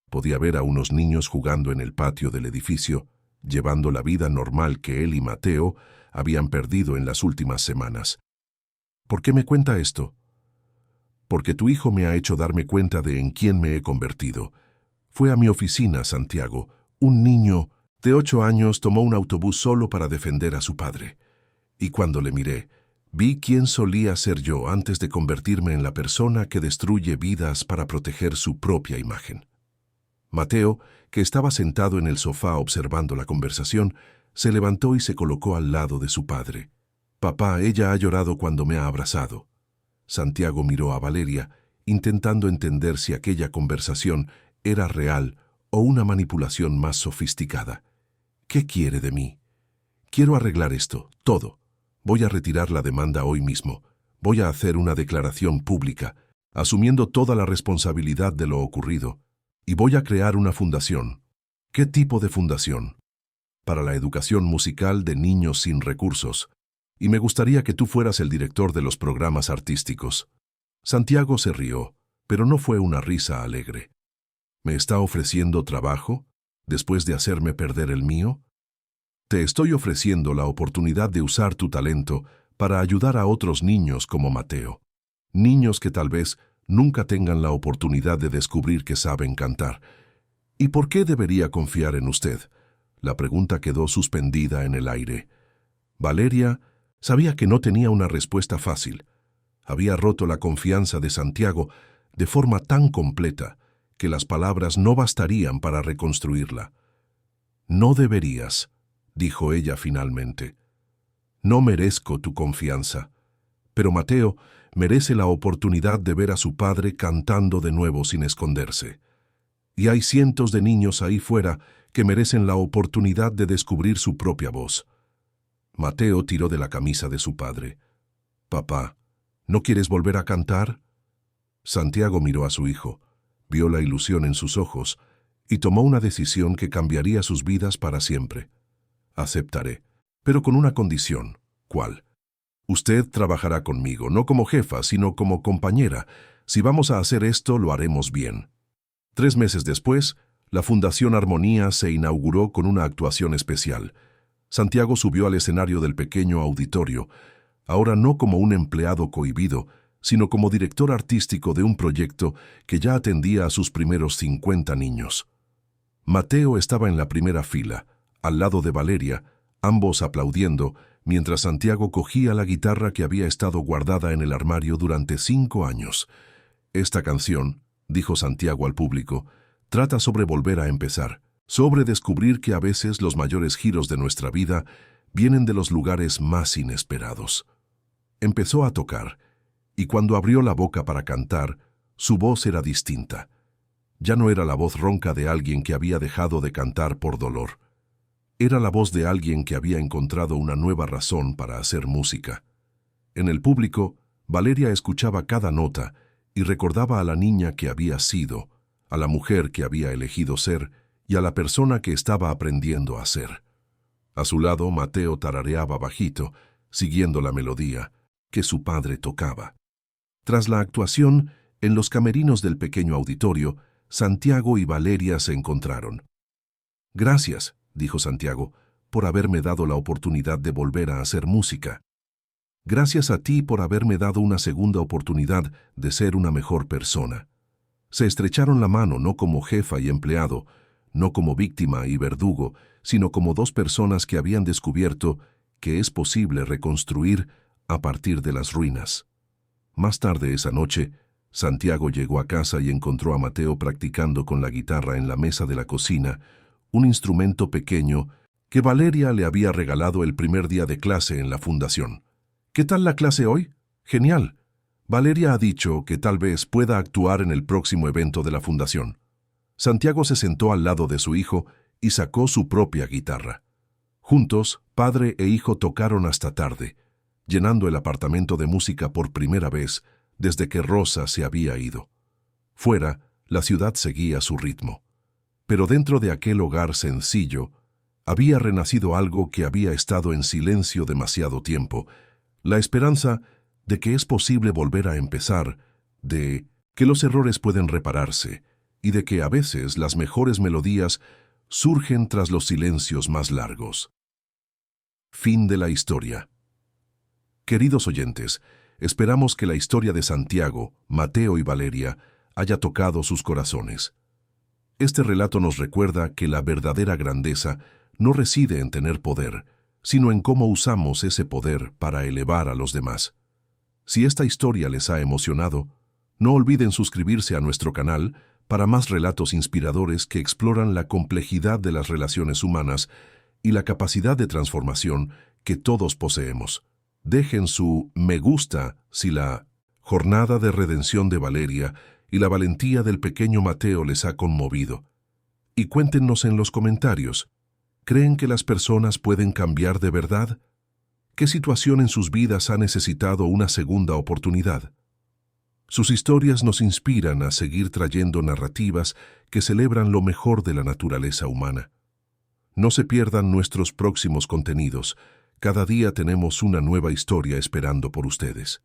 Speaker 1: Podía ver a unos niños jugando en el patio del edificio, llevando la vida normal que él y Mateo habían perdido en las últimas semanas. «¿Por qué me cuenta esto?». «Porque tu hijo me ha hecho darme cuenta de en quién me he convertido. Fue a mi oficina, Santiago. Un niño de 8 años tomó un autobús solo para defender a su padre. Y cuando le miré, vi quién solía ser yo antes de convertirme en la persona que destruye vidas para proteger su propia imagen». Mateo, que estaba sentado en el sofá observando la conversación, se levantó y se colocó al lado de su padre. «Papá, ella ha llorado cuando me ha abrazado». Santiago miró a Valeria, intentando entender si aquella conversación era real o una manipulación más sofisticada. «¿Qué quiere de mí?». «Quiero arreglar esto, todo. Voy a retirar la demanda hoy mismo. Voy a hacer una declaración pública, asumiendo toda la responsabilidad de lo ocurrido. Y voy a crear una fundación». «¿Qué tipo de fundación?». «Para la educación musical de niños sin recursos. Y me gustaría que tú fueras el director de los programas artísticos». Santiago se rió, pero no fue una risa alegre. «¿Me está ofreciendo trabajo, después de hacerme perder el mío?». Te estoy ofreciendo la oportunidad de usar tu talento para ayudar a otros niños como Mateo. Niños que tal vez nunca tengan la oportunidad de descubrir que saben cantar. ¿Y por qué debería confiar en usted? La pregunta quedó suspendida en el aire. Valeria sabía que no tenía una respuesta fácil. Había roto la confianza de Santiago de forma tan completa que las palabras no bastarían para reconstruirla. No deberías, dijo ella finalmente. No merezco tu confianza. Pero Mateo merece la oportunidad de ver a su padre cantando de nuevo sin esconderse. Y hay cientos de niños ahí fuera que merecen la oportunidad de descubrir su propia voz. Mateo tiró de la camisa de su padre. «Papá, ¿no quieres volver a cantar?» Santiago miró a su hijo, vio la ilusión en sus ojos y tomó una decisión que cambiaría sus vidas para siempre. «Aceptaré, pero con una condición». «¿Cuál?» «Usted trabajará conmigo, no como jefa, sino como compañera. Si vamos a hacer esto, lo haremos bien». 3 meses después, la Fundación Armonía se inauguró con una actuación especial. Santiago subió al escenario del pequeño auditorio, ahora no como un empleado cohibido, sino como director artístico de un proyecto que ya atendía a sus primeros 50 niños. Mateo estaba en la primera fila, al lado de Valeria, ambos aplaudiendo, mientras Santiago cogía la guitarra que había estado guardada en el armario durante 5 años. «Esta canción», dijo Santiago al público, «trata sobre volver a empezar, sobre descubrir que a veces los mayores giros de nuestra vida vienen de los lugares más inesperados». Empezó a tocar, y cuando abrió la boca para cantar, su voz era distinta. Ya no era la voz ronca de alguien que había dejado de cantar por dolor. Era la voz de alguien que había encontrado una nueva razón para hacer música. En el público, Valeria escuchaba cada nota y recordaba a la niña que había sido, a la mujer que había elegido ser y a la persona que estaba aprendiendo a ser. A su lado, Mateo tarareaba bajito, siguiendo la melodía que su padre tocaba. Tras la actuación, en los camerinos del pequeño auditorio, Santiago y Valeria se encontraron. «Gracias», dijo Santiago, «por haberme dado la oportunidad de volver a hacer música. Gracias a ti por haberme dado una segunda oportunidad de ser una mejor persona». Se estrecharon la mano no como jefa y empleado, no como víctima y verdugo, sino como 2 personas que habían descubierto que es posible reconstruir a partir de las ruinas. Más tarde esa noche, Santiago llegó a casa y encontró a Mateo practicando con la guitarra en la mesa de la cocina, un instrumento pequeño que Valeria le había regalado el primer día de clase en la fundación. «¿Qué tal la clase hoy? Genial. Valeria ha dicho que tal vez pueda actuar en el próximo evento de la fundación». Santiago se sentó al lado de su hijo y sacó su propia guitarra. Juntos, padre e hijo tocaron hasta tarde, llenando el apartamento de música por primera vez desde que Rosa se había ido. Fuera, la ciudad seguía su ritmo. Pero dentro de aquel hogar sencillo, había renacido algo que había estado en silencio demasiado tiempo, la esperanza de que es posible volver a empezar, de que los errores pueden repararse y de que a veces las mejores melodías surgen tras los silencios más largos. Fin de la historia. Queridos oyentes, esperamos que la historia de Santiago, Mateo y Valeria haya tocado sus corazones. Este relato nos recuerda que la verdadera grandeza no reside en tener poder, sino en cómo usamos ese poder para elevar a los demás. Si esta historia les ha emocionado, no olviden suscribirse a nuestro canal para más relatos inspiradores que exploran la complejidad de las relaciones humanas y la capacidad de transformación que todos poseemos. Dejen su me gusta si la jornada de redención de Valeria y la valentía del pequeño Mateo les ha conmovido. Y cuéntenos en los comentarios, ¿creen que las personas pueden cambiar de verdad? ¿Qué situación en sus vidas ha necesitado una segunda oportunidad? Sus historias nos inspiran a seguir trayendo narrativas que celebran lo mejor de la naturaleza humana. No se pierdan nuestros próximos contenidos. Cada día tenemos una nueva historia esperando por ustedes.